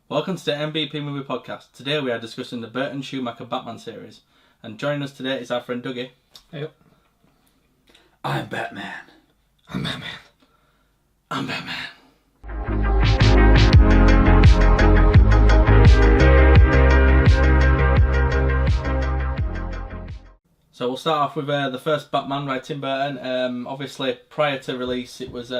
Welcome to the MBP Movie Podcast. Today we are discussing the Burton Schumacher Batman series. And joining us today is our friend Dougie. Hey. I'm Batman. I'm Batman. I'm Batman. So we'll start off with the first Batman by Tim Burton. Obviously, prior to release, it was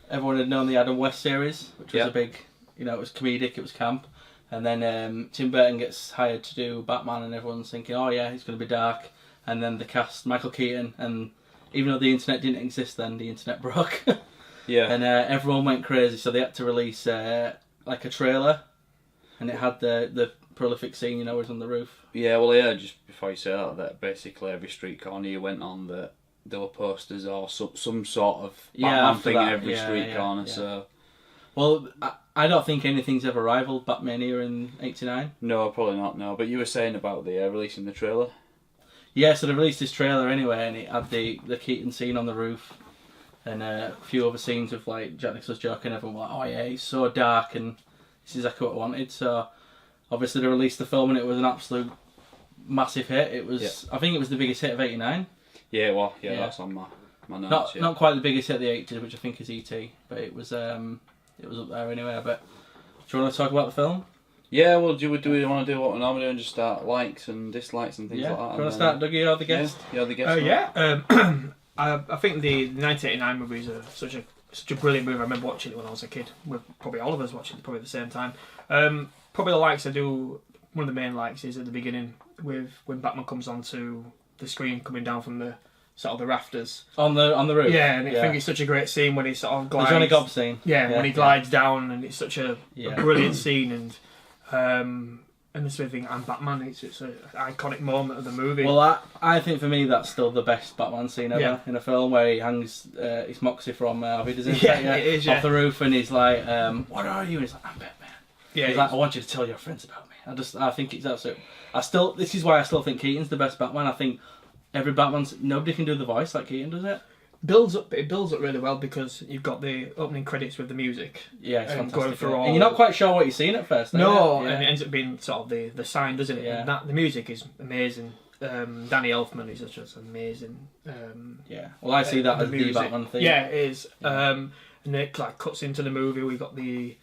everyone had known the Adam West series, which was a big, it was comedic, it was camp. And then Tim Burton gets hired to do Batman, and everyone's thinking, oh yeah, it's going to be dark. And then the cast, Michael Keaton, and even though the internet didn't exist then, the internet broke. Yeah. And everyone went crazy, so they had to release like a trailer, and it had the prolific scene, where he's on the roof. Yeah, well, yeah, just before you say that basically every street corner you went on, that there were posters or some sort of Batman thing at every street corner. Yeah. So, well, I don't think anything's ever rivaled Batmania in '89. No, probably not. No, but you were saying about the releasing the trailer. Yeah, so they released this trailer anyway, and it had the Keaton scene on the roof, and a few other scenes of like Jack Nicholson's Joker, and everyone was like, oh yeah, it's so dark, and this is exactly what I wanted. So obviously they released the film, and it was an absolute massive hit. It was, I think it was the biggest hit of '89. Yeah, well, yeah, that's on my notes. Not quite the biggest hit of the '80s, which I think is E.T., but it was up there anyway. But do you want to talk about the film? Yeah, well, do we want to do what we normally do and just start likes and dislikes and things like that? Do you want to start, Dougie? You're the guest. Yeah, you're the guest. I think the 1989 movies are such a brilliant movie. I remember watching it when I was a kid. With probably all of us watching it probably at the same time. Probably the likes I do. One of the main likes is at the beginning with when Batman comes onto the screen coming down from the sort of the rafters on the roof. Yeah, and I think it's such a great scene when he sort of glides. The Johnny Gobb scene. Yeah, when he glides down, and it's such a brilliant scene, and the sort of thing. I'm Batman. It's an iconic moment of the movie. Well, I think for me that's still the best Batman scene ever in a film, where he hangs his moxie from it is, off the roof, and he's like, "What are you?" And he's like, "I'm Batman." Yeah, he's like, "I want you to tell your friends about me." I think it's absolute. This is why I still think Keaton's the best Batman. I think every nobody can do the voice like Keaton does it. It builds up really well because you've got the opening credits with the music. Yeah, it's fantastic. Going through all, and you're not quite sure what you're seeing at first. And it ends up being sort of the sign, doesn't it? Yeah. And the music is amazing. Danny Elfman is just amazing. Well, I see that as the Batman thing. Yeah, it is. Yeah. And it like cuts into the movie. We got the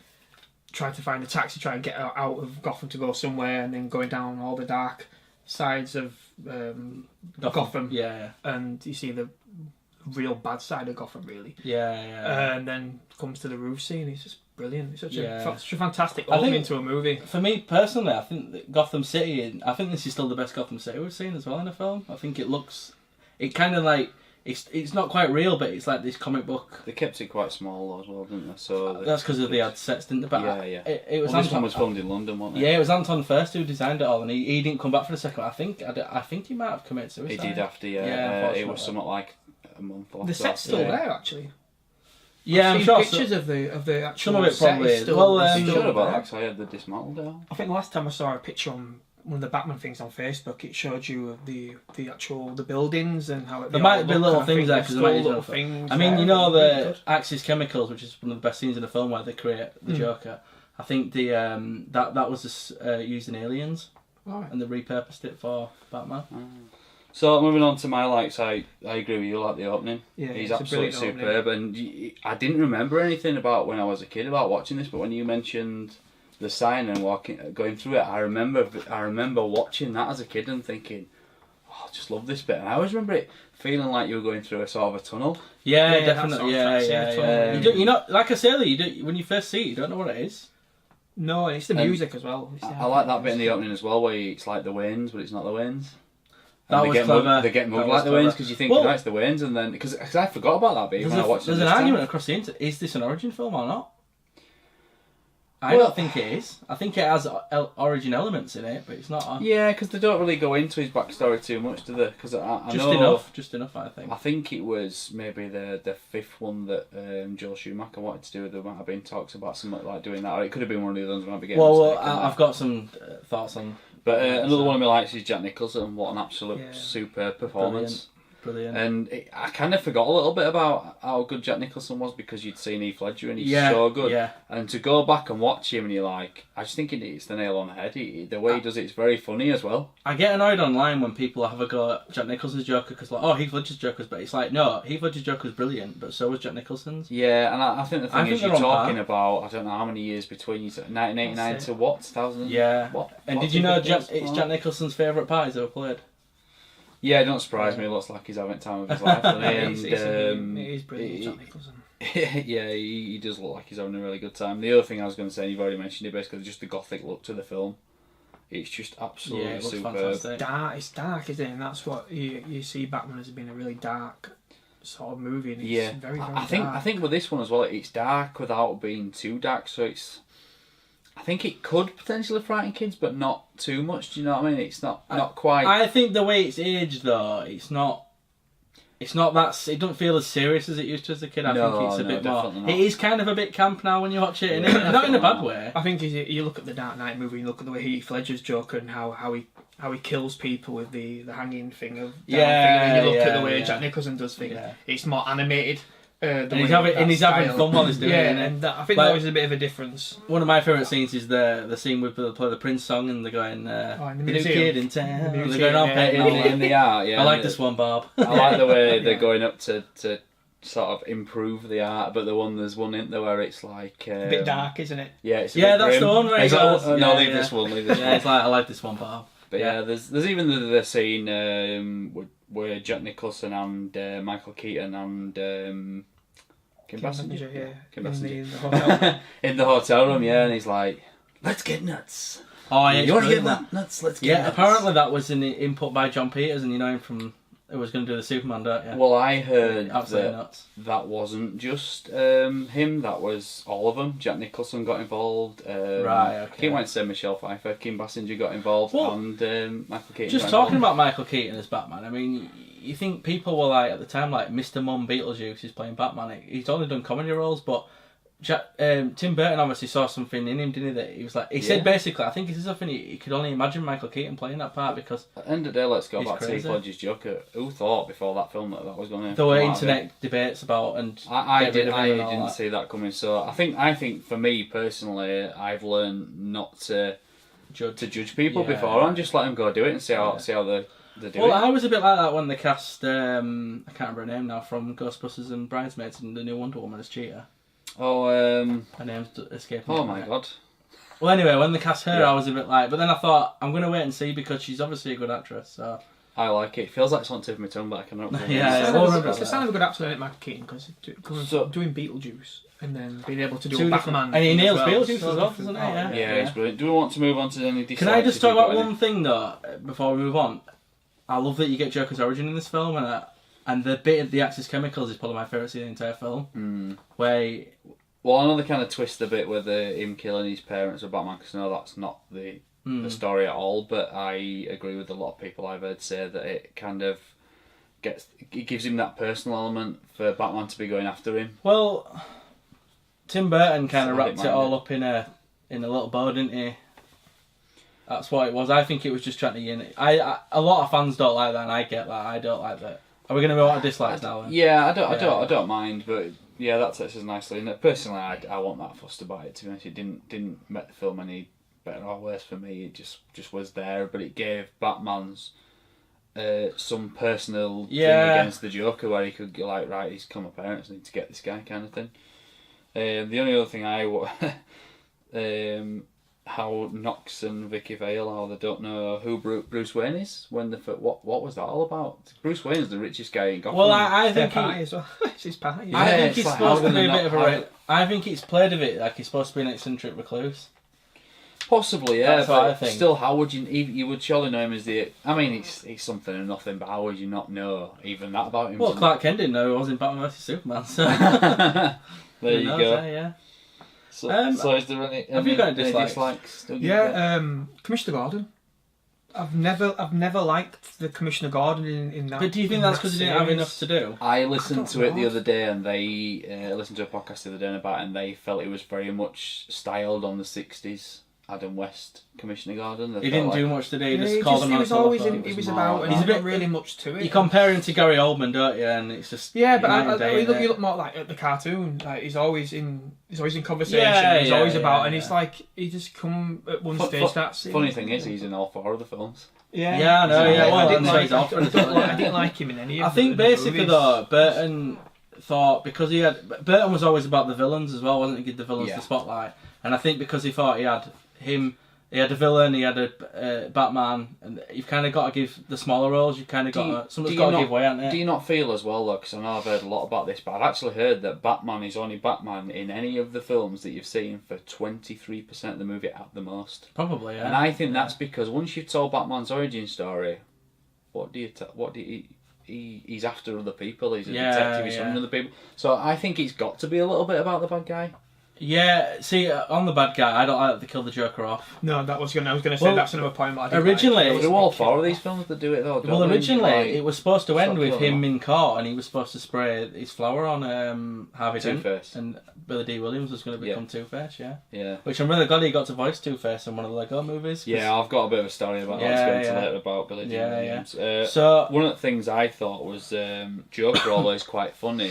trying to find a taxi, try and get out of Gotham to go somewhere, and then going down all the dark sides of Gotham. Yeah. And you see the real bad side of Gotham, really. Yeah. And then comes to the roof scene. It's just brilliant. It's such a fantastic opening into a movie. For me personally, I think that Gotham City. I think this is still the best Gotham City we've seen as well in a film. I think it kind of like it's not quite real, but it's like this comic book. They kept it quite small as well, didn't they? So that's because they had sets, didn't they? But it was this one was filmed in London, wasn't it? Yeah, it was Anton first who designed it all, and he didn't come back for the second one. I think he might have committed suicide. He did after, it was something like a month or so. The set's still there, actually. Yeah, I'm sure pictures of the actual some of it probably is. Still, well, I'm sure about that because I had the dismantled down. I think the last time I saw a picture on one of the Batman things on Facebook, it showed you the buildings and how there might be little things there because there might be little things. I mean, the Axis Chemicals, which is one of the best scenes in the film where they create the Joker. I think the that was used in Aliens, and they repurposed it for Batman. So moving on to my likes, I agree with you. Like the opening, yeah, he's absolutely superb, and I didn't remember anything about when I was a kid about watching this, but when you mentioned the sign and going through it, I remember watching that as a kid and thinking, oh, I just love this bit. And I always remember it feeling like you were going through a sort of a tunnel. Yeah, definitely. Yeah. You know, like I said earlier, when you first see it, you don't know what it is. No, and it's the music as well. I like that bit in the opening as well, where it's like the Waynes, but it's not the Waynes. That was clever. They get moved like the Waynes because you think it's the Waynes, and then because I forgot about that bit when I watched it. There's an argument across the internet: is this an origin film or not? I don't think it is. I think it has origin elements in it, but it's not. Yeah, because they don't really go into his backstory too much, do they? Because I know just enough. I think. I think it was maybe the fifth one that Joel Schumacher wanted to do. There might have been talks about something like doing that, or it could have been one of the others. Might be getting I've got some thoughts on. But another one of my likes is Jack Nicholson. What an absolute superb performance. Brilliant. And I kind of forgot a little bit about how good Jack Nicholson was because you'd seen Heath Ledger and he's so good. Yeah. And to go back and watch him and you're like, I just think it's the nail on the head. The way he does it's very funny as well. I get annoyed online when people have a go at Jack Nicholson's Joker because like, oh, Heath Ledger's Joker's, but it's like, no, Heath Ledger's Joker's brilliant, but so was Jack Nicholson's. Yeah, and I think the thing is they're you're on par. talking about, I don't know how many years between you, 1989 to what? 2000? Yeah. What? And what did you know think it it's was? Jack Nicholson's favourite part he's ever played? Yeah, it don't surprise me. It looks like he's having time of his life. Doesn't he? It is brilliant, Jack Nicholson. Yeah, he does look like he's having a really good time. The other thing I was going to say, and you've already mentioned it, basically just the gothic look to the film. It's just absolutely it looks superb. fantastic. It's dark, isn't it? And that's what you see Batman as being a really dark sort of movie. And it's Yeah, very, very I dark. think with this one as well, it's dark without being too dark. So I think it could potentially frighten kids, but not too much. Do you know what I mean? It's not quite. I think the way it's aged though, it's not that. It doesn't feel as serious as it used to as a kid. I think it's a bit more. definitely not. It is kind of a bit camp now when you watch it, and not in a bad way. I think you look at the Dark Knight movie, and you look at the way Heath Ledger's Joker and how he kills people with the hanging thing of down thing, and you look at the way Jack Nicholson does things. Yeah. It's more animated. And he's having fun while he's doing it. And I think there was a bit of a difference. One of my favourite scenes is the scene where they play the Prince song and they're going, in the the new museum. kid in town. The They're museum, going on yeah. in the art, yeah. I like this one, Bob. I like the way they're going up to sort of improve the art, but there's one in there where it's like A bit dark, isn't it? Yeah, it's a Yeah, bit that's grim. the one where he It's like, goes, oh, no, yeah, leave yeah. this one, leave this Yeah, one. it's like, I like this one, Bob. But yeah, there's even the scene where Jack Nicholson and Michael Keaton and Kim Basinger, Kim Basinger. In the hotel. in the hotel room, yeah, and he's like, "Let's get nuts." Oh, yeah, You want to get brilliant. nuts? Let's get Yeah, nuts. apparently that was an input by John Peters, and you know him from who was going to do the Superman, don't you? Well, I heard Absolutely that nuts. that wasn't just him, that was all of them. Jack Nicholson got involved. Right, okay. I keep wanting to say Michelle Pfeiffer, Kim Basinger got involved, Well, and Michael Keaton Just got talking involved. about Michael Keaton as Batman, I mean, you think people were like, at the time, like, Mr. Mum Beetlejuice is playing Batman. He's only done comedy roles, but Tim Burton obviously saw something in him, didn't he? That he was like, he said basically, I think he said something, he could only imagine Michael Keaton playing that part because At the end of the day, let's go He's back to crazy. Heath Ledger's Joker. Who thought before that film that was going to there were internet debates about and I get rid of him and all didn't that. see that coming. So I think for me personally, I've learned not to judge people Yeah. before and just let them go do it and see how they do Well, it. I was a bit like that when they cast, I can't remember her name now, from Ghostbusters and Bridesmaids and the new Wonder Woman as Cheetah. Oh, Her name's escaping. oh me. my god. Well, anyway, when they cast her, Yeah. I was a bit like, but then I thought, I'm going to wait and see because she's obviously a good actress, so... I like it. It feels like it's on the tip of my tongue, but I cannot. Yeah, It's well, a remember sign of a good actor, isn't it, Michael Keaton? Because doing Beetlejuice and then being able to do a Batman. And he nails as well. Beetlejuice as well, doesn't he? Yeah. Yeah, it's brilliant. Do we want to move on to any? Can I just talk dislikes if about you've got one thing though before we move on? I love that you get Joker's origin in this film, and the bit of the Axis Chemicals is probably my favourite scene in the entire film. any? Where Well, I know they kind of twist a bit with him killing his parents with Batman, because I know that's not the story at all. But I agree with a lot of people I've heard say that it kind of it gives him that personal element for Batman to be going after him. well, Tim Burton kind of So wrapped it all up in a little bow, didn't he? That's what it was. I think it was just trying to unite. A lot of fans don't like that, and I get that. I don't like that. Are we going to move on to dislikes now? Then? Yeah, I don't mind, but yeah, that takes us nicely. And personally, I wasn't that fussed about it. To be honest, it didn't make the film any better or worse for me. It just was there, but it gave Batman's some personal thing against the Joker, where he could go like, right, he's come my parents, need to get this guy, kind of thing. The only other thing how Knox and Vicky Vale, how they don't know who Bruce Wayne is when what was that all about? Bruce Wayne is the richest guy in Gotham. Well, I Their think party as well. It's his party. I think it's he's like, supposed how to be a can bit of they a. not- I think it's played of it like he's supposed to be an eccentric recluse. Possibly, yeah. That's what I But think. still, how would you would surely know him as the? I mean, it's something and nothing, but how would you not know even that about him? Well, Clark Kent didn't know he was in Batman vs Superman, so there who you knows, go. Yeah. So is there any? Have you got any any dislikes? Yeah, Commissioner Gordon. I've never liked the Commissioner Gordon in that. But do you think that's because he didn't have enough to do? I listened I to don't it the know. other day, and they listened to a podcast the other day about it, and they felt it was very much styled on the 60s. Adam West, Commissioner Gordon. He didn't do much today. He just he called him on was the always telephone. he was about, and He's he's a not bit- really much to it. You compare him to Gary Oldman, don't you? And it's just Yeah, but night and day, you innit? look more like at the cartoon. Like he's always in conversation. Yeah, he's yeah, always yeah, about, and yeah. it's like he just come at one stage. That's Funny thing is, he's in all 4 of the films. Yeah, I know. Yeah, well, I didn't that's like. what he's offered. I didn't like him in any. I of think the basically movies. though, Burton thought because Burton was always about the villains as well, wasn't he? Give the villains Yeah. the spotlight, and I think because he thought he had a villain, he had a Batman, and you've kind of got to give the smaller roles. You kind of got someone's got to give way, haven't Do it? you not feel as well, though, because I know I've heard a lot about this, but I've actually heard that Batman is only Batman in any of the films that you've seen for 23% of the movie at the most. Probably, yeah. And I think that's because once you've told Batman's origin story, he's after other people, he's a detective, he's hunting other people. So I think it's got to be a little bit about the bad guy. Yeah, see, on the bad guy, I don't like that they kill the Joker off. No, I was going to say that's another point. But I didn't Originally, like. There are all 4 of these films that do it, though. Well, originally it was supposed to end with him in. in court, and he was supposed to spray his flower on Harvey Dent, Two-Face. and Billy D. Williams was going to become Two-Face, Yeah. Which I'm really glad he got to voice Two-Face in one of the Lego movies. Yeah, I've got a bit of a story about that. I'll go into later about Billy D. Williams. So one of the things I thought was Joker, although he's quite funny,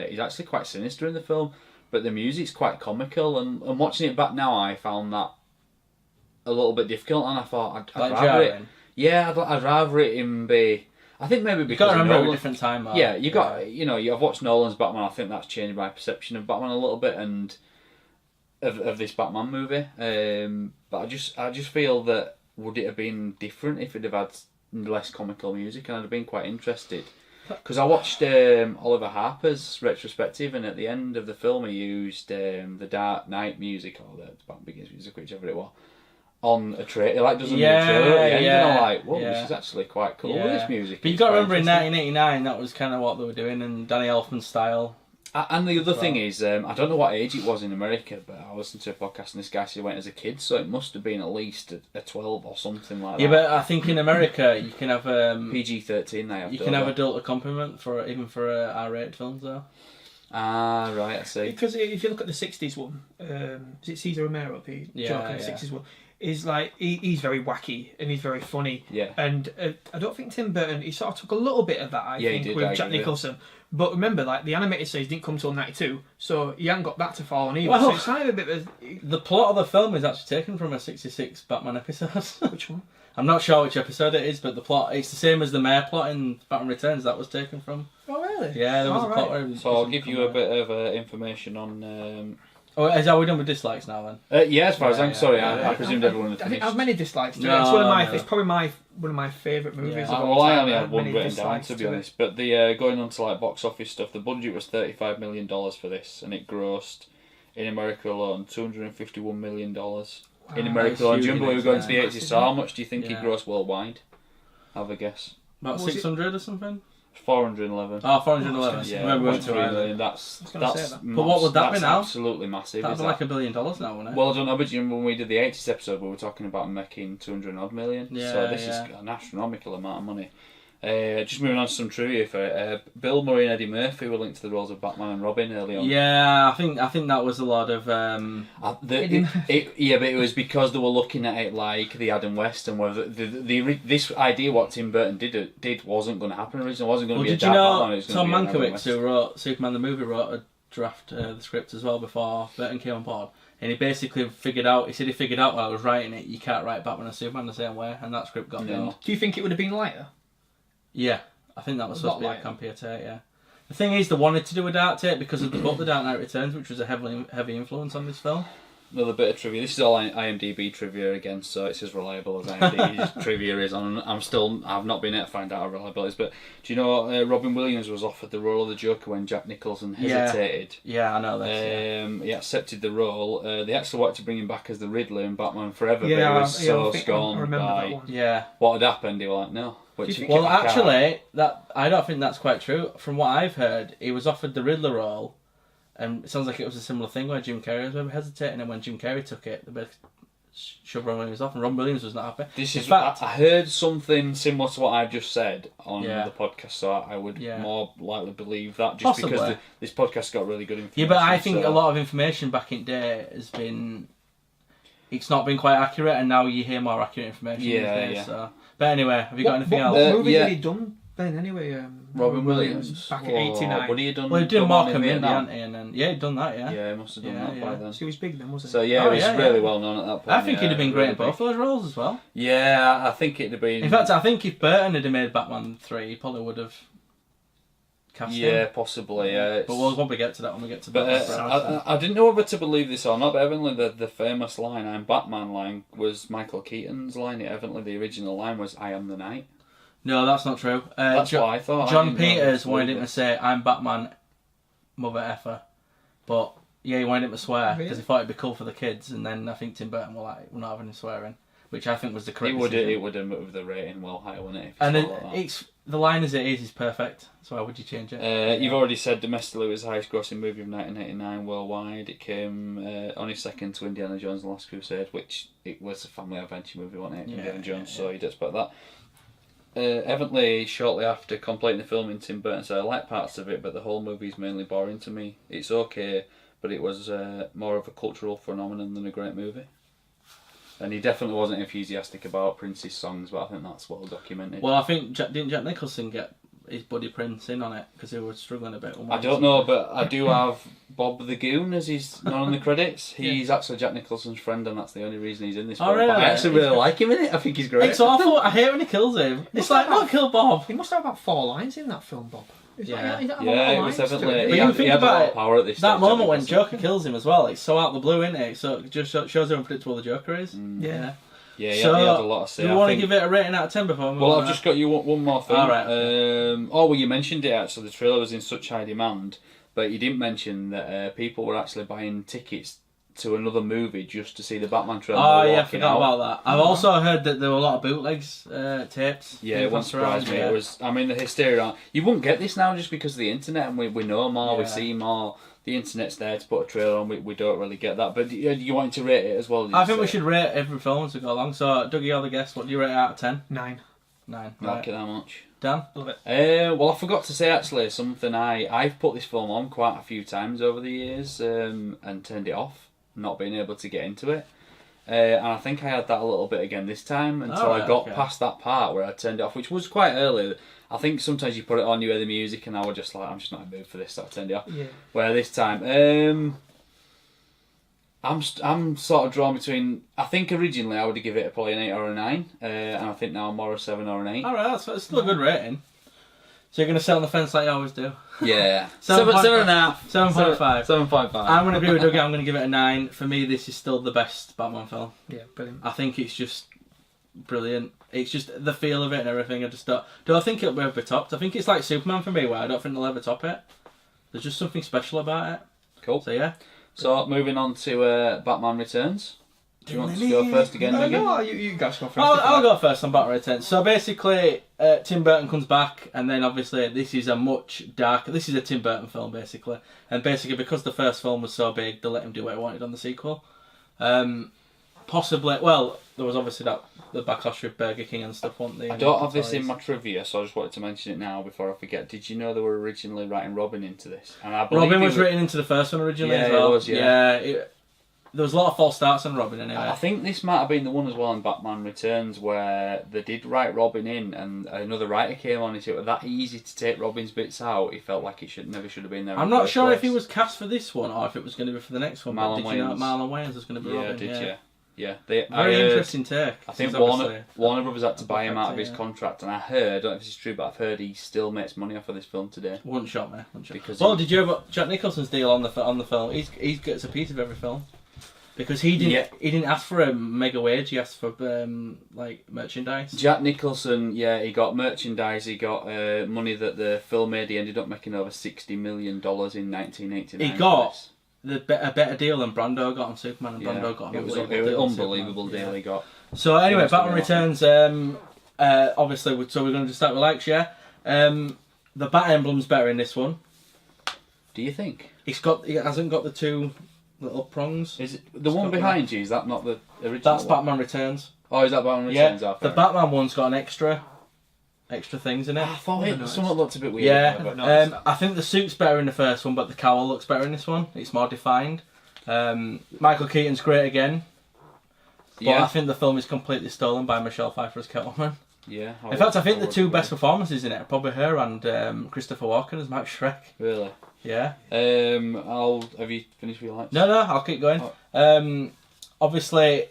he's actually quite sinister in the film, but the music's quite comical, and watching it back now, I found that a little bit difficult, and I thought I'd rather it. Yeah, I'd rather it in be. I think maybe you because got to remember Nolan, a different time. Mark. Yeah, I've watched Nolan's Batman. I think that's changed my perception of Batman a little bit, and of this Batman movie. But I just feel that would it have been different if it'd have had less comical music, and I'd have been quite interested. Because I watched Oliver Harper's retrospective, and at the end of the film, he used the Dark Knight music or the Batman Begins music, whichever it was, on a trailer. Like does a new trailer at the end, and I'm like, whoa, this is actually quite cool. This music. But you got to remember in 1989, that was kind of what they were doing, and Danny Elfman's style. And the other thing is, I don't know what age it was in America, but I listened to a podcast and this guy said he went as a kid, so it must have been at least a 12 or something like that. Yeah, but I think in America you can have PG-13 they have. You can have adult accompaniment for R-rated films though. Ah, right, I see. Because if you look at the 60s one, is it Cesar Romero, the Joker, the 60s one? Is like he's very wacky and he's very funny. Yeah. And I don't think Tim Burton, he sort of took a little bit of that. I think with Jack Nicholson. But remember, like the animated series didn't come till '92, so he hadn't got that to fall on either. Well, so it's kind of a bit of the plot of the film is actually taken from a '66 Batman episode. Which one? I'm not sure which episode it is, but the plot it's the same as the mayor plot in Batman Returns. That was taken from. Oh really? Yeah, there was a plot where. So I'll give you a bit of information on. Oh, is that we done with dislikes now then? Yeah, as far as I'm sorry, I presumed everyone had I finished. think I have many dislikes to it. No, It's one of my. no. It's probably one of my favourite movies. Of all Well, I time. only had one many written down dislikes to be it. honest. But the going on to like box office stuff, the budget was $35 million for this, and it grossed in America alone $251 million in America alone. Do you remember we were going to the 80s? So how much do you think it grossed worldwide? Have a guess. About 600 or something. 411. Oh, 411. Yeah, Maybe we went too 3 high. million. That's say mass- that. But what would that be that's now? Absolutely massive. That'd is be like that? $1 billion now, wouldn't it? Well, I don't know, but do you remember when we did the 80s episode, we were talking about making 200 odd million? Yeah, so this is an astronomical amount of money. Just moving on to some trivia for it. Bill Murray and Eddie Murphy were linked to the roles of Batman and Robin early on. Yeah, I think that was a lot of. But it was because they were looking at it like the Adam West and whether this idea what Tim Burton did wasn't going to happen originally. It wasn't going to be a did you dark know Batman. It was Tom going to be an Adam Mankiewicz, West. who wrote Superman the movie, wrote a draft the script as well before Burton came on board, and he basically figured out while I was writing it, you can't write Batman and Superman the same way, and that script got done. Do you think it would have been lighter? Yeah, I think that was supposed to be a lighter. campier take. Yeah. The thing is, they wanted to do a dark take because of the book The Dark Knight Returns, which was a heavy influence on this film. Another bit of trivia. This is all IMDb trivia again, so it's as reliable as IMDb trivia is. And I've not been able to find out how reliable it is. But do you know Robin Williams was offered the role of the Joker when Jack Nicholson hesitated? Yeah, I know that. He accepted the role. They actually wanted to bring him back as the Riddler in Batman Forever, but he Yeah, was so scorned I remember that by one. Yeah. what had happened. He was like, no. Well, actually, I don't think that's quite true. From what I've heard, he was offered the Riddler role, and it sounds like it was a similar thing where Jim Carrey was maybe heditating, and when Jim Carrey took it, they shoved Ron Williams off, and Ron Williams was not happy. I heard something similar to what I've just said on Yeah. the podcast, so I would more likely believe that just Possibly. because this podcast got really good information. Yeah, but I think a lot of information back in the day has been. it's not been quite accurate, and now you hear more accurate information. Yeah, these days, yeah. So. But anyway, have you got anything else? What movies yeah. had he done then anyway? Robin Williams. Back in '89. What had he done? Well, he did Markham in Vietnam? hadn't he? And then, he'd done that, yeah. Yeah, he must have done that by then. So he was big then, wasn't he? So yeah, Oh, he was yeah, really yeah. well known at that point. I think he'd have been great in really both those roles as well. Yeah, I think it'd have been. In fact, I think if Burton had made Batman 3, he probably would have cast him. Yeah, possibly. Yeah, But we'll probably get to that when we get to But Batman. I didn't know whether to believe this or not, but evidently the famous line, "I'm Batman" line was Michael Keaton's line. Evidently the original line was "I am the Night." No, that's not true. That's what I thought. John Peters wanted him to say, "I'm Batman, mother effer." But, yeah, he wanted him to swear, because he thought it'd be cool for the kids, and then I think Tim Burton were like, we're not having him swearing, which I think was the correct decision. It would have moved the rating well higher, wouldn't it? And the line as it is perfect, so why would you change it? You've already said domestically it was the highest grossing movie of 1989 worldwide. It came only second to Indiana Jones and the Last Crusade, which it was a family adventure movie, wasn't it? Indiana Jones, so you'd expect that. Evidently, shortly after completing the filming, Tim Burton said, "I like parts of it, but the whole movie is mainly boring to me. It's okay, but it was more of a cultural phenomenon than a great movie." And he definitely wasn't enthusiastic about Prince's songs, but I think that's well documented. Well, I think, didn't Jack Nicholson get his buddy Prince in on it, because he was struggling a bit? I don't know, but I do have Bob the Goon as he's not on the credits. He's actually Jack Nicholson's friend, and that's the only reason he's in this film. Really? But I actually really like him in it. I think he's great. It's awful. I hate when he kills him. It's like, not kill Bob. He must have about 4 lines in that film, Bob. Yeah, it was definitely. But He you had think a lot about of it, power at this that stage, moment when Nicholson. Joker kills him as well, it's so out of the blue, isn't it? So it just shows how unpredictable the Joker is. Yeah. Yeah, he So, had a lot of say. Do you want to give it a rating out of 10 before we move Well, on? I've just got you one more thing. All right. Well, you mentioned it actually. The trailer was in such high demand, but you didn't mention that people were actually buying tickets to another movie just to see the Batman trailer. Oh yeah, I forgot about that. I've also heard that there were a lot of bootlegs taped. Yeah, it won't surprise me. It was. I mean, the hysteria. You wouldn't get this now just because of the internet, and we know more, we see more. The internet's there to put a trailer on. We don't really get that. But you wanted to rate it as well? I think we should rate every film as we go along. So, Dougie, you're the guest. What do you rate it out of 10? 9. 9. I like it that much. Dan? Love it. Well, I forgot to say actually something. I've put this film on quite a few times over the years and turned it off, not being able to get into it. And I think I had that a little bit again this time until I got past that part where I turned it off, which was quite early. I think sometimes you put it on, you hear the music, and I was just like, I'm just not in the mood for this, so I turned it off. Yeah. Where this time, I'm sort of drawn between. I think originally I would give it probably an 8 or a 9, and I think now I'm more a 7 or an 8. Alright, that's still a good rating. So you're going to sit on the fence like you always do? Yeah. 7.5. 7.5. I'm going to agree with Dougie, I'm going to give it a 9. For me, this is still the best Batman film. Yeah, brilliant. I think it's just brilliant. It's just the feel of it and everything. I just don't. Do I think it'll be ever topped? I think it's like Superman for me, where I don't think they'll ever top it. There's just something special about it. Cool. So yeah. So moving on to Batman Returns. Do you want to go first again, Dougie? No, you guys go first. I'll go first on Batman Returns. So basically, Tim Burton comes back, and then obviously this is a much darker. This is a Tim Burton film, basically, and basically because the first film was so big, they let him do what he wanted on the sequel. Possibly, well, there was obviously the backlash with Burger King and stuff, weren't they? I don't have this in my trivia, so I just wanted to mention it now before I forget. Did you know they were originally writing Robin into this? And I believe Robin was written into the first one originally as well. It was, yeah. There was a lot of false starts on Robin anyway. I think this might have been the one as well in Batman Returns where they did write Robin in and another writer came on and it was that easy to take Robin's bits out. He felt like it never should have been there. I'm not sure if he was cast for this one or if it was going to be for the next one. Marlon but did you know Wayans. Marlon Wayans was going to be Robin? Did you? Yeah. Very interesting take. I think Warner Brothers had to buy him out of his contract, and I don't know if this is true, but I've heard he still makes money off of this film today. Wouldn't shock me. Because did you ever Jack Nicholson's deal on the film? He gets a piece of every film because he didn't ask for a mega wage. He asked for like merchandise. Jack Nicholson, he got merchandise. He got money that the film made. He ended up making over $60 million in 1989. He got a better deal than Brando got on Superman, and Brando got it was an unbelievable deal he got. So anyway, Batman Returns. Obviously, so we're going to start with likes. Yeah, the bat emblem's better in this one. Do you think? It hasn't got the two little prongs. Is it the one behind you? Is that not the original? That's Batman Returns. Oh, is that Batman Returns? Yeah, the Batman one's got an extra things in it. I thought it somewhat looked a bit weird. Yeah, I think the suit's better in the first one, but the cowl looks better in this one. It's more defined. Michael Keaton's great again. But I think the film is completely stolen by Michelle Pfeiffer as Catwoman. Yeah. In fact, I think the two best performances in it are probably her and Christopher Walken as Max Schreck. Really? Yeah. Have you finished with your lights? No, I'll keep going. Obviously,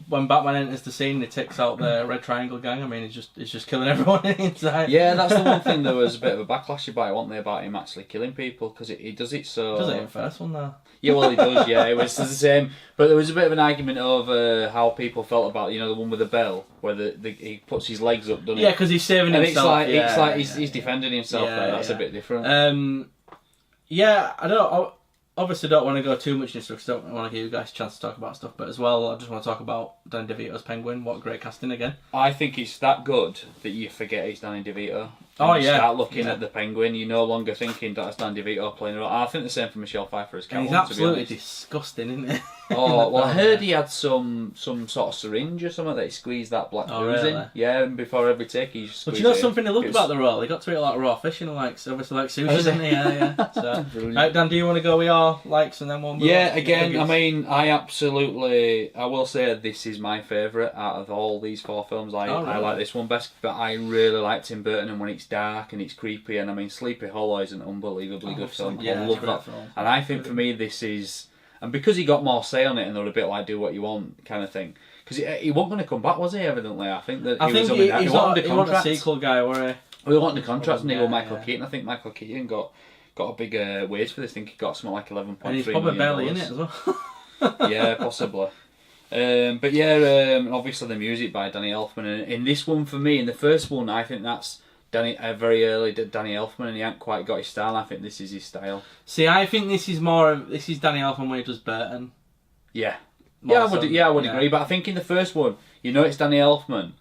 when Batman enters the scene, he takes out the Red Triangle gang. I mean, he's just killing everyone inside. Yeah, that's the one thing. There was a bit of a backlash about it, wasn't there, about him actually killing people because he does it so. Does it in the first one though? Yeah, well, he does. Yeah, it was the same. But there was a bit of an argument over how people felt about the one with the bell, where he puts his legs up, doesn't he? Yeah, because he's saving himself. It's like he's defending himself there. That's a bit different. Yeah, I obviously don't want to go too much into it because I don't want to give you guys a chance to talk about stuff. But as well, I just want to talk about Danny DeVito's Penguin. What great casting again. I think it's that good that you forget it's Danny DeVito. And you start looking at the Penguin, you're no longer thinking that's Danny DeVito playing a role. I think the same for Michelle Pfeiffer as Catwoman. And he's absolutely disgusting, isn't he? Oh, well, I heard he had some sort of syringe or something that he squeezed that black booze in. Yeah, and before every take he just squeezed it. But something I loved about the role? He got to eat a lot of raw fish and obviously like sushi, didn't he? Yeah. So, right, Dan, do you want to go with your likes and then one? Yeah, again, I mean, I will say this is my favourite out of all these 4 films. I like this one best, but I really like Tim Burton, and when it's dark and it's creepy, and I mean, Sleepy Hollow is an unbelievably good film. Yeah, I love that film. And I think for me this is... And because he got more say on it and they were a bit like do what you want kind of thing. Because he wasn't going to come back, was he, evidently? I think that he wasn't a sequel guy, were he? We wanted the contract and he was Michael Keaton. I think Michael Keaton got a big wage for this. I think he got something like $11.3 million. And he's probably barely in it as well. Yeah, possibly. But yeah, obviously the music by Danny Elfman. And in this one for me, in the first one, I think that's very early Danny Elfman, and he hadn't quite got his style. I think this is his style. See, I think this is Danny Elfman when he does Burton. Yeah. I would agree. But I think in the first one, it's Danny Elfman,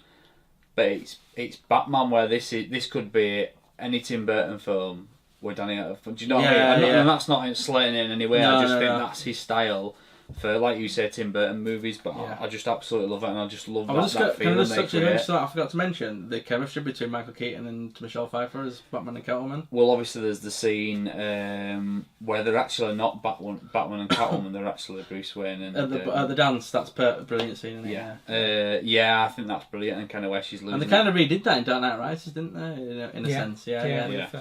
but it's Batman where this could be any Tim Burton film with Danny Elfman. Do you know what I mean? And that's not slating it in any way. I just think that's his style. For, like you say, Tim Burton movies, but I just absolutely love it, and I just love that feeling they create. I forgot to mention the chemistry between Michael Keaton and Michelle Pfeiffer as Batman and Catwoman. Well, obviously there's the scene where they're actually not Batman and Catwoman, they're actually Bruce Wayne and... At the dance, that's a brilliant scene, isn't it? Yeah, I think that's brilliant, and kind of where she's losing. And they kind of redid that in Dark Knight Rises, didn't they? In a sense, yeah.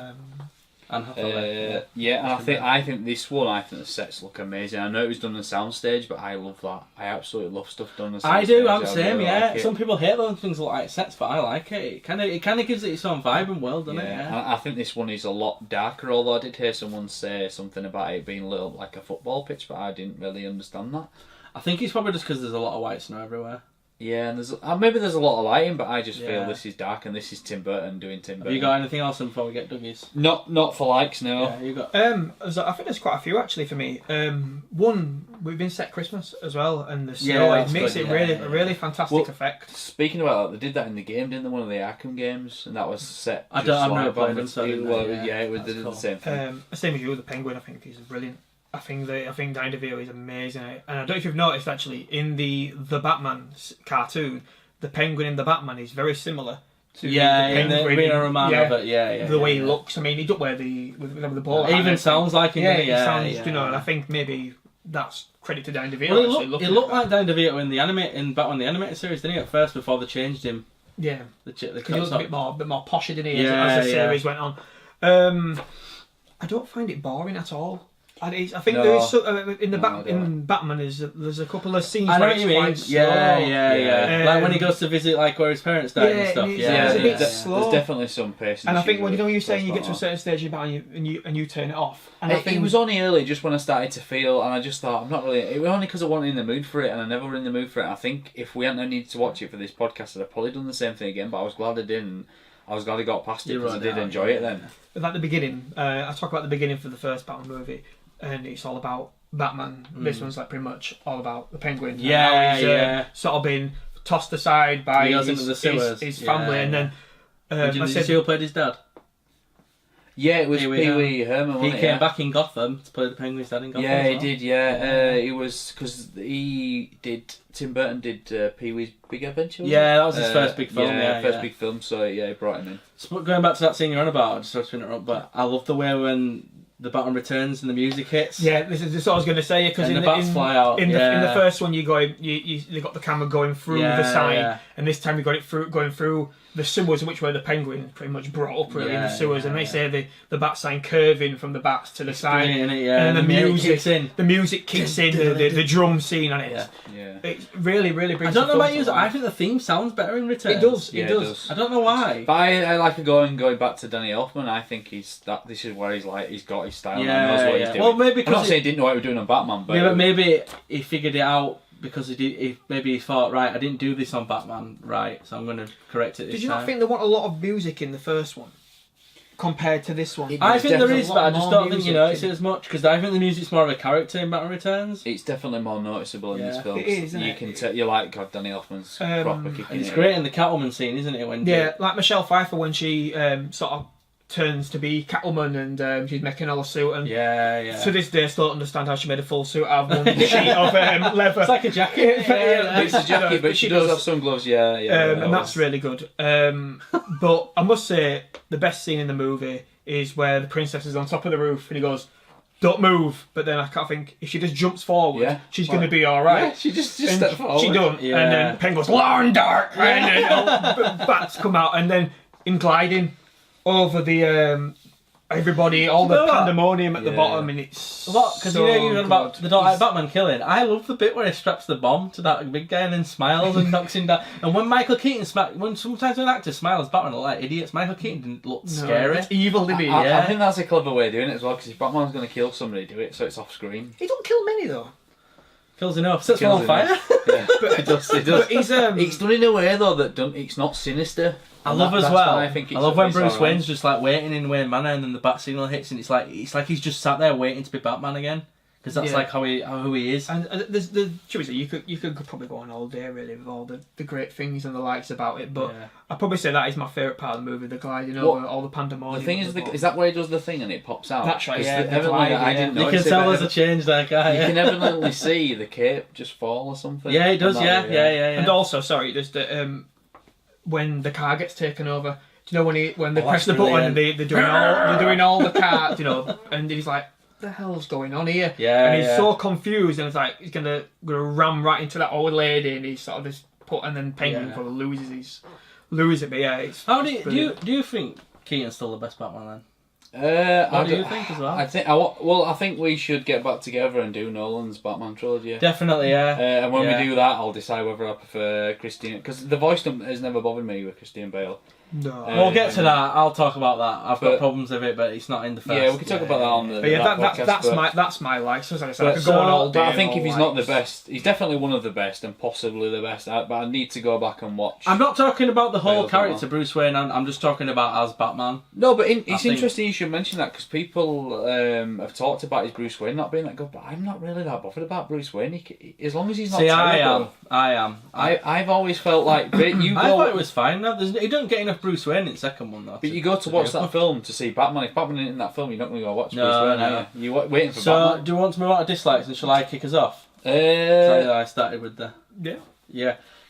And I think this one, the sets look amazing. I know it was done on the soundstage, but I love that. I absolutely love stuff done on the soundstage. I do, I'm the same, yeah. Some people hate those things that look like sets, but I like it. It kind of gives it its own vibrant world, doesn't it? Yeah. I think this one is a lot darker, although I did hear someone say something about it being a little like a football pitch, but I didn't really understand that. I think it's probably just because there's a lot of white snow everywhere. Yeah, and maybe there's a lot of lighting, but I just feel this is dark, and this is Tim Burton doing Tim Burton. Have you got anything else before we get Dougie's? Not for likes, no. Yeah, you got. I think there's quite a few actually for me. One, we've been set Christmas as well, and the snow it makes it a really fantastic effect. Speaking about that, they did that in the game, didn't they? One of the Arkham games, and that was set. I've never played them, so they did the same thing. Same as you, the Penguin. I think he's brilliant. I think Danny DeVito is amazing, and I don't know if you've noticed actually in the Batman cartoon, the Penguin in the Batman is very similar to the Penguin in the way he looks. I mean, he don't wear with the ball. It even sounds like him. And I think maybe that's credit to Danny DeVito. Well, he looked like Danny DeVito in Batman the animated series, didn't he? At first, before they changed him. Yeah, because he looked a bit more posher, didn't he? As the series went on. I don't find it boring at all. I think there is in Batman there's a couple of scenes where it's quite slow. Yeah. Like when he goes to visit where his parents died and stuff. It's a bit slow. There's definitely some pace. And I think when you're saying you get to a certain stage in Batman and you turn it off. And I think it was only early, just when I started to feel, and I just thought I'm not really. It was only because I wasn't in the mood for it, and I never were in the mood for it. I think if we hadn't needed to watch it for this podcast, I'd have probably done the same thing again. But I was glad I didn't. I was glad I got past it because I did enjoy it then. At the beginning, I talk about the beginning for the first Batman movie. And it's all about Batman. This one's like pretty much all about the Penguin. Sort of being tossed aside by his family, and then did you see who played his dad? Yeah, it was Pee Wee Herman. He came back in Gotham to play the Penguin's dad in Gotham. Yeah, he did. Yeah, it was because Tim Burton did Pee Wee's Big Adventure. Yeah, that was his first big film. First big film. So he brought him in. So going back to that scene you're on about, just to interrupt, but I love the way when the Batman Returns and the music hits. Yeah, this is what I was going to say, because And the bats fly out. in the first one, you got the camera going through the side, and this time you got it going through the sewers, which were the Penguin pretty much brought up really in the sewers, and they say the bat sign curving from the bats to the side, and then the music kicks in, the drum scene on it. It really brings. I don't know about you. I think the theme sounds better in Returns. It does. I don't know why. But I like going back to Danny Elfman. I think this is where he's got his style and knows what he's doing. Well, maybe I'm not saying he didn't know what he was doing on Batman, but maybe he figured it out because maybe he thought, right, I didn't do this on Batman, right, so I'm going to correct it this time. Did you not think there was a lot of music in the first one compared to this one? I think there is, but I just don't think you notice it as much, because I think the music's more of a character in Batman Returns. It's definitely more noticeable in this film. It is, isn't you it? can tell, you're like, God, Danny Elfman's proper kicking. It's great in the Catwoman scene, isn't it? When like Michelle Pfeiffer when she sort of turns to be Catwoman and she's making all the suit, and to this day I still don't understand how she made a full suit out of one sheet of leather. It's like a jacket. It's a jacket, but she does have some gloves. And that's really good. But I must say the best scene in the movie is where the princess is on top of the roof and he goes, "Don't move," but then I can't think, if she just jumps forward, she's going to be alright. Yeah, she just steps forward. She don't. And then Pen goes, "Long dark," and then bats come out, and then in gliding over the everybody, all the pandemonium at the bottom, and it's a lot, because you're on about the Don't Like Batman killing. I love the bit where he straps the bomb to that big guy and then smiles and knocks him down. And when Michael Keaton sometimes when actors smile as Batman are like idiots, Michael Keaton didn't look scary. It's evil, didn't he? I think that's a clever way of doing it as well, because if Batman's going to kill somebody, do it so it's off screen. He don't kill many though. Kills enough. Sets one on fire. But he does. But it's done in a way though that it's not sinister. I love as well. I love when Bruce Wayne's just like waiting in Wayne Manor, and then the bat signal hits, and it's like he's just sat there waiting to be Batman again, because that's like who he is. And should we say, you could probably go on all day really with all the great things and the likes about it, but I'd probably say that is my favourite part of the movie, the gliding over all the pandemonium. The thing is that where he does the thing and it pops out? That's right. I didn't know. You can tell there's a change there, guy. You can evidently see the cape just fall or something. Yeah, it does. Yeah. And also, sorry, there's the when the car gets taken over. Do you know when they press the button and they're doing all the car, and he's like, "The hell's going on here?" And he's so confused, and it's like he's gonna ram right into that old lady, and he's sort of just and then Penguin probably loses it. But it's do you think Keaton's still the best Batman then? What do you think as well? I think we should get back together and do Nolan's Batman trilogy. Definitely, yeah. And when we do that, I'll decide whether I prefer Christian, because the voice has never bothered me with Christian Bale. No. We'll get to that. I'll talk about that. I've got problems with it, but it's not in the first. Yeah, we can talk about that on the. But that's my like. So I could go on all day. But I think if he's not the best, he's definitely one of the best and possibly the best. But I need to go back and watch. I'm not talking about the whole character Bruce Wayne. I'm just talking about as Batman. No, but it's interesting you should mention that, because people have talked about his Bruce Wayne not being that good, but I'm not really that bothered about Bruce Wayne. As long as he's not terrible. I am. I've always felt like I thought it was fine. No, he don't get enough Bruce Wayne in the second one though. But you go to watch that film to see Batman. If Batman isn't in that film, you're not going to go watch Bruce Wayne. No. You're waiting for Batman. So, do you want to move on to dislikes, and shall I kick us off? I started with the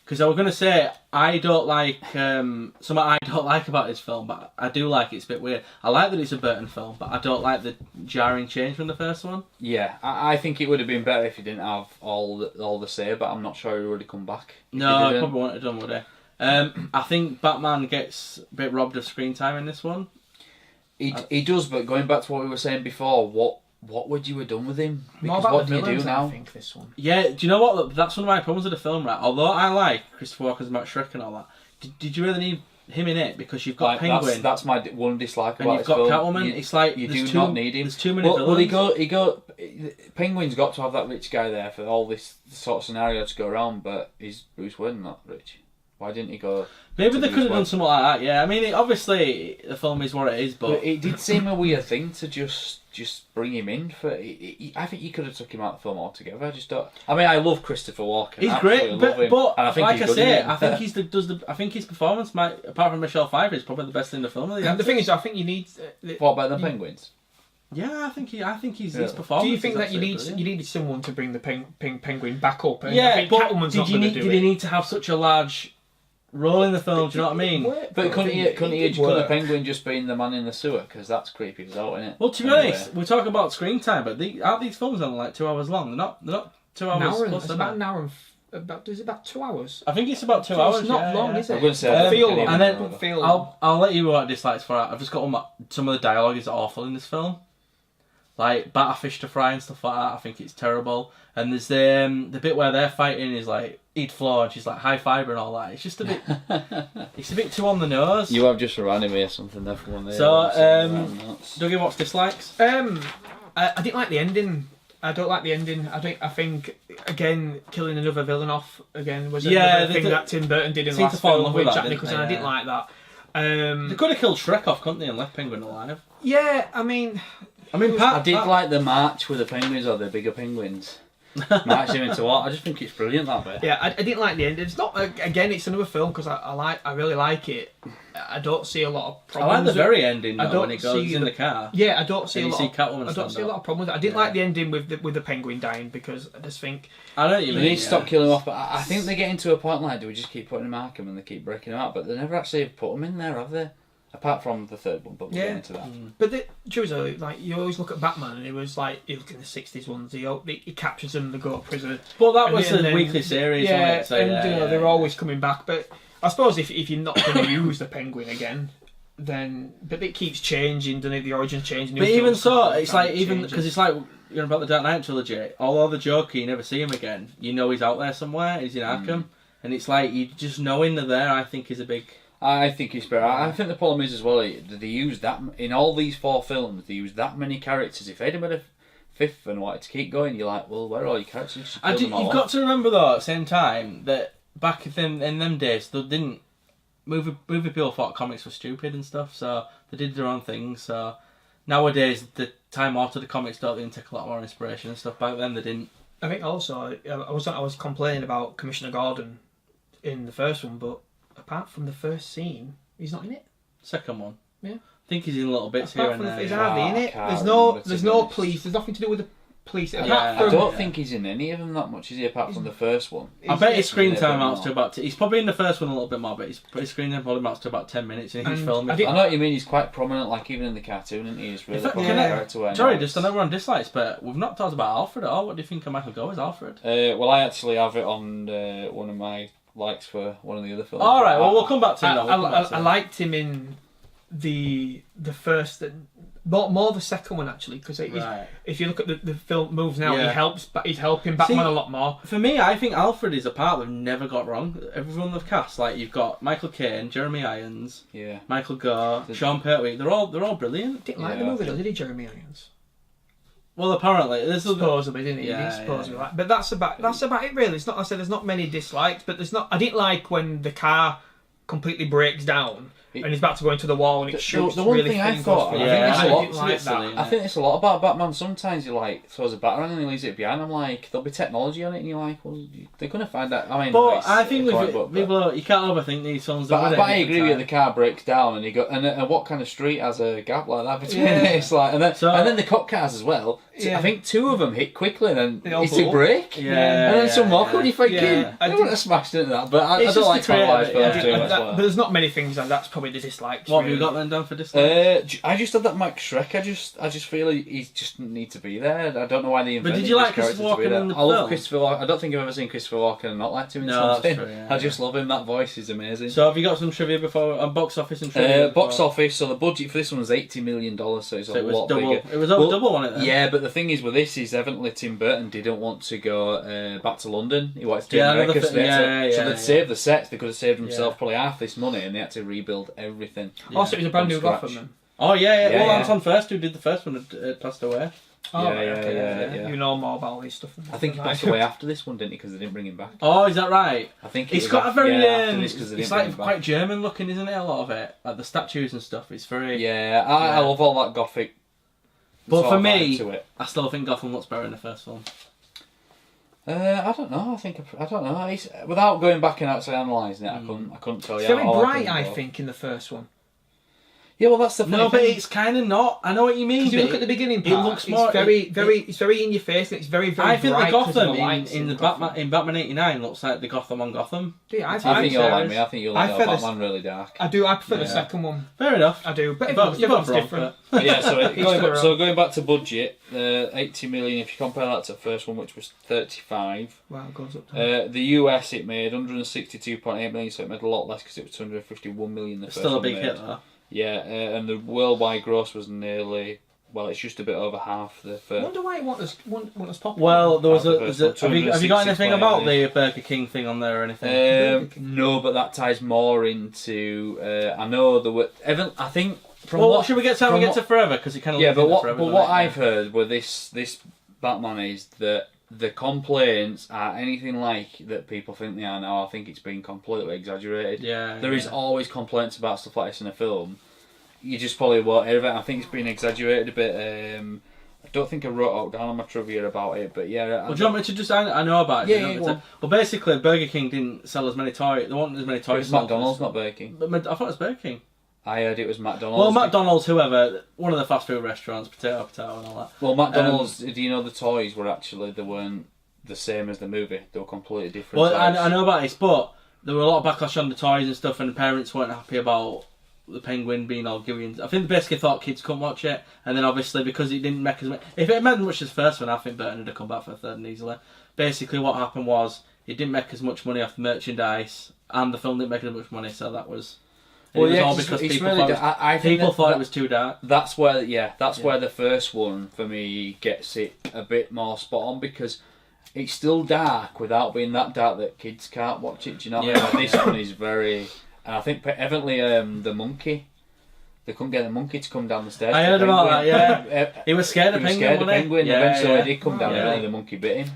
because I was going to say I don't like something I don't like about this film, but I do like it. It's a bit weird. I like that it's a Burton film, but I don't like the jarring change from the first one. Yeah, I think it would have been better if he didn't have all the say, but I'm not sure he would have come back. No, he probably wouldn't have done, would he? I think Batman gets a bit robbed of screen time in this one. He does, but going back to what we were saying before, what would you have done with him? Because what do you do now? I think this one. Yeah, do you know what? That's one of my problems with the film, right? Although I like Christopher Walken's Matt Shrek and all that, did you really need him in it? Because you've got Penguin. That's my one dislike about this film. And you've got Catwoman. It's like you do not need him. There's too many villains. Well, Penguin's got to have that rich guy there for all this sort of scenario to go around, but is Bruce Wayne not rich? Why didn't he go? Maybe they could have done something like that. Yeah, I mean, obviously the film is what it is, but it did seem a weird thing to just bring him in for. I think you could have took him out of the film altogether. I just don't. I mean, I love Christopher Walken. He's great, but and I think like I think his performance might, apart from Michelle Pfeiffer, is probably the best in the film. The thing is, I think you need. What about the Penguins? Yeah, I think his performance. Do you think that you needed someone to bring the Penguin back up? And yeah, I think but Catwoman's did you need to have such a large role in the film. Do you know what I mean? But couldn't a penguin just be the man in the sewer? Because that's creepy as hell, isn't it? Well, to be honest, we're talking about screen time, but aren't these films only like 2 hours long? They're not 2 hours. It's about an hour and is it about 2 hours? I think it's about 2 hours. It's not long, is it? I'm going to say and then I'll let you know what dislikes for that. I've just got some of the dialogue is awful in this film. Like batter fish to fry and stuff like that. I think it's terrible. And there's the bit where they're fighting is like eat floor and she's like high fiber and all that. It's just a bit. It's a bit too on the nose. You have just reminded me of something there for one day. So, Dougie, what's dislikes? I didn't like the ending. I don't like the ending. I think again killing another villain off again was another thing that Tim Burton did in the last film with Jack Nicholson. I didn't like that. They could have killed Shrek off, couldn't they, and left Penguin alive? Yeah, I mean, I did like the march with the penguins or the bigger penguins. Marching into what? I just think it's brilliant that bit. Yeah, I didn't like the end. It's not again. It's another film because I really like it. I don't see a lot of problems. I like the very ending though, when it goes in the car. Yeah, I don't see a lot. I don't see a lot of problem with it. I didn't like the ending with the penguin dying because I just think I know what you mean. They need to stop killing him off, but I think they're getting to a point like, do we just keep putting him Arkham and they keep breaking him out? But they never actually put him in there, have they? Apart from the third one, but we'll get into that. But truthfully, like you always look at Batman, and it was like you look in the '60s ones. He captures them, they go to prison. But that was a weekly series, yeah. So, and they're always coming back. But I suppose if you're not going to use the penguin again, then but it keeps changing, doesn't it? The origins change. But even so, it's like even because it's like about the Dark Knight trilogy. Although the Joker, you never see him again. You know he's out there somewhere. He's in Arkham, and it's like you just knowing they're there. I think is a big. I think it's better. I think the problem is as well that they use that in all these 4 films. They use that many characters. If they'd have made a 5th and wanted to keep going, you're like, well, where are all your characters? You've got to remember though, at the same time, that back in them days, they didn't movie people thought comics were stupid and stuff, so they did their own things. So nowadays, the time after the comics don't they take a lot more inspiration and stuff. Back then, they didn't. I think also I was complaining about Commissioner Gordon in the first one, but. Apart from the first scene, he's not in it. Second one, yeah. I think he's in little bits here and there. He's hardly in it. There's no police. There's nothing to do with the police. I don't think he's in any of them that much, is he? Apart from the first one. I bet his screen time amounts to about. He's probably in the first one a little bit more, but his screen time probably amounts to about 10 minutes in each film. I know what you mean. He's quite prominent, like even in the cartoon, and he's really prominent character. Sorry, just I know we're on dislikes, but we've not talked about Alfred at all. What do you think of Michael Gough as Alfred? Well, I actually have it on one of my likes for one of the other films. All right, well we'll come back to him. I liked him in the first, more the second one actually, because if you look at the film moves now, he's helping Batman a lot more. For me, I think Alfred is a part they've never got wrong. Everyone they've cast, like you've got Michael Caine, Jeremy Irons, Michael Gough, Sean Pertwee. They're all brilliant. Didn't like the movie though, did he, Jeremy Irons? Well, apparently, there's supposedly, didn't he? Supposedly, but that's about it. Really, it's not. I said there's not many dislikes, but there's not. I didn't like when the car completely breaks down and he's about to go into the wall and it shoots. The one really thing I thought, I think it's a lot about Batman. Sometimes he like throws a batarang and he leaves it behind. I'm like, there'll be technology on it, and you're like, well, they're gonna find that. I mean, but I think people, you can't overthing these films. But I agree with you. The car breaks down and you go, and what kind of street has a gap like that between it? It's like, and then the cop cars as well. I think 2 of them hit quickly and then it's a break. And then some more come, you're thinking, I wouldn't have smashed into that, but I don't like televised films too much. But there's not many things that's probably the dislikes. What have you got then done for dislikes? I just had that Mike Shrek. I just feel he just need to be there. I don't know why they invented. But did you like Christopher Walken in the film? I love Christopher Walken. I don't think I've ever seen Christopher Walken and not liked him in something. That's true, I just love him. That voice is amazing. So have you got some trivia before box office and trivia? Box office. So the budget for this one was $80 million. So it's a lot bigger. It was over double on it then. Yeah, but the thing is with this is evidently Tim Burton didn't want to go back to London. He wanted to do America. So they'd save the sets. They could have saved themselves probably half this money, and they had to rebuild everything. Also, it was a brand new Gotham then. Oh yeah. Well, Anton First, who did the first one, had passed away. Yeah. You know more about all these stuff. I think he passed away after this one, didn't he? Because they didn't bring him back. Oh, is that right? I think it's got a very. It's like quite German looking, isn't it? A lot of it, like the statues and stuff. It's very. Yeah, I love all that gothic. But for me, I still think Gotham looks better in the first one. I don't know. I don't know. Without going back and actually analysing it, I couldn't tell you. It's very bright, I think, in the first one. Yeah, well, that's the funny No, but thing. it's kind of not. I know what you mean. If you but look at the beginning it part, looks more. it's very in your face, and it's very, very I think bright the 'cause of Gotham lights in the Gotham. Batman '89 looks like the Gotham on Gotham. Yeah, I think you'll like me. I think you'll like I felt Batman really dark. I prefer the second one. Fair enough. I do, but You're everyone's both wrong, different. But yeah, So going back to budget, 80 million. If you compare that to the first one, which was 35, Wow, it goes up. To the US it made 162.8 million, so it made a lot less because it was 251 million. The first Still a one big made. hit though. Yeah, and the worldwide gross was nearly. Well, it's just a bit over half the I first. wonder why it want us popular. Well, there was Half a. the Was first a one, have you got anything 266 about million. the Burger King thing on there or anything? No, but that ties more into. I know there were. I think. From Well, what should we get to what- Forever? Because it kind of Yeah, but what forever, but doesn't what it? I've heard with this Batman is that the complaints are anything like that people think they are now. I think it's been completely exaggerated. Yeah, There is always complaints about stuff like this in a film. You just probably won't hear of it. I think it's been exaggerated a bit. I don't think I wrote down on my trivia about it, but yeah. Well, do you want me to just? I know about it. Yeah, do you yeah, want me to- Well, basically, Burger King didn't sell as many toys. There weren't as many It toys. was sold. McDonald's, not Burger King. But I thought it was Burger King. I heard it was McDonald's. Well, McDonald's, whoever, one of the fast food restaurants, potato, and all that. Well, McDonald's. Do you know the toys were actually they weren't the same as the movie? They were completely different. Well, toys. I know about this, but there were a lot of backlash on the toys and stuff, and the parents weren't happy about the Penguin being all gooey. I think they basically thought kids couldn't watch it, and then obviously because it didn't make as much. If it meant much as the first one, I think Burton would have come back for a third and easily. Basically, what happened was it didn't make as much money off the merchandise, and the film didn't make as much money, so that was. Well, it was all because people thought it was too dark. That's where, where the first one for me gets it a bit more spot on because it's still dark without being that dark that kids can't watch it. Do you know what I mean? Like, this one is very, and I think evidently the monkey. They couldn't get the monkey to come down the stairs. I heard about that. Yeah, he was scared of penguin. Yeah, eventually he did come down, and the monkey bit him.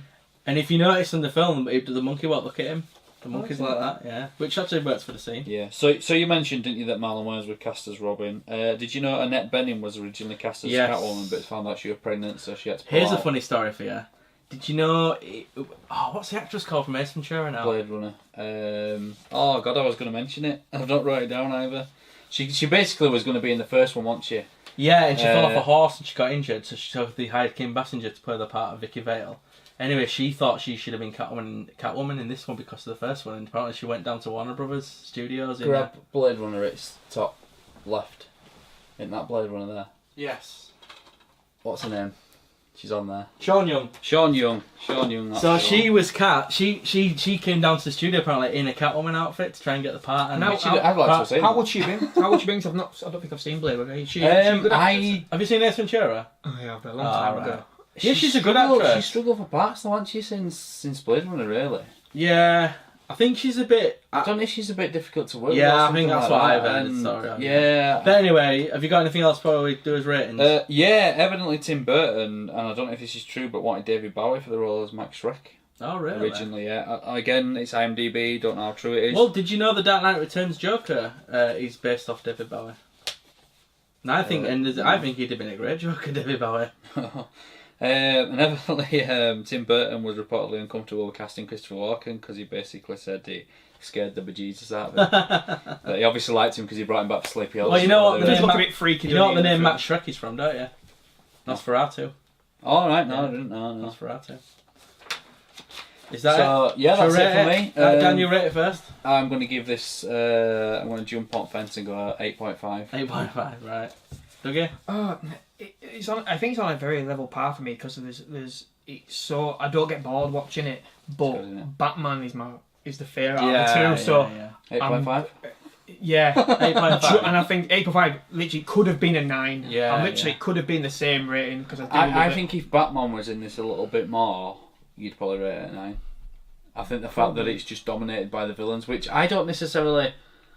And if you notice in the film, the monkey won't look at him. The monkey's like that, yeah. Which actually works for the scene. Yeah. So you mentioned, didn't you, that Marlon Wayans was cast as Robin? Did you know Annette Bening was originally cast as Catwoman, but found out she was pregnant, so she had to pull Here's out. a funny story for you. Did you know? What's the actress called from Ace Ventura now? Blade Runner. Oh God, I was going to mention it. I've not wrote it down either. She basically was going to be in the first one, wasn't she? Yeah, and she fell off a horse and she got injured, so they hired Kim Basinger to play the part of Vicky Vale. Anyway, she thought she should have been Catwoman in this one because of the first one, and apparently she went down to Warner Brothers Studios. Grab Blade Runner, it's top left. Isn't that Blade Runner there? Yes. What's her name? She's on there. Sean Young. Sean Young. So she was She came down to the studio apparently in a Catwoman outfit to try and get the part. And I'd like to see how would she be? How would she be? I don't think I've seen Blade Runner. Is she good I have you seen Ace Ventura? Oh yeah, but a long time right. ago. Yeah, she's a good actress. She struggled for parts, though, hasn't she, since Blade Runner, really? Yeah, I think she's a bit. I don't know if she's a bit difficult to work with. Yeah, I think that's what I've heard. and, Sorry. Yeah. But anyway, have you got anything else before we do his ratings? Yeah, evidently Tim Burton, and I don't know if this is true, but wanted David Bowie for the role as Max Schreck. Oh, really? Originally, yeah. Again, it's IMDb, don't know how true it is. Well, did you know the Dark Knight Returns Joker is based off David Bowie? And I think, I think he'd have been a great Joker, David Bowie. And evidently, Tim Burton was reportedly uncomfortable with casting Christopher Walken because he basically said he scared the bejesus out of him. But he obviously liked him because he brought him back to Sleepy Hollow. Well, you know what? It does look a bit freaky. You know what the name Matt Shrek is from, don't you? Nosferatu. Oh, right, no, I didn't know. No. Nosferatu. Is that so, yeah, that's it for me. Dan, you rate it first? I'm going to give this, I'm going to jump on fence and go 8.5. 8.5, right. Okay. It's on. I think it's on a very level par for me because there's. It's so I don't get bored watching it, but good, isn't it? Batman is the fair out of the two. So 8.5. Yeah, 8.5. And I think 8.5 literally could have been a 9. Yeah, literally could have been the same rating because I think if Batman was in this a little bit more, you'd probably rate it a 9. I think the fact that it's just dominated by the villains, which I don't necessarily.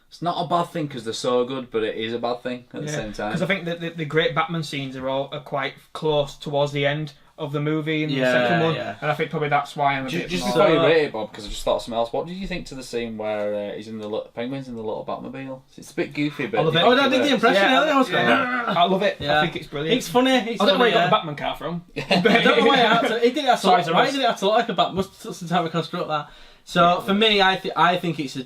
It's not a bad thing because they're so good, but it is a bad thing at the same time. Because I think that the great Batman scenes are quite close towards the end of the movie in the second one, and I think probably that's why I'm a bit just more... before you rate it, Bob, because I just thought of something else. What did you think to the scene where he's in the Penguin's in the little Batmobile? It's a bit goofy, but I did the impression earlier. I love it. Yeah. I think it's brilliant. It's funny. I don't know where he got the Batman car from. I don't know why it did have to. Why did it have to look like a Batman? Must some time to construct that. So for me, I think it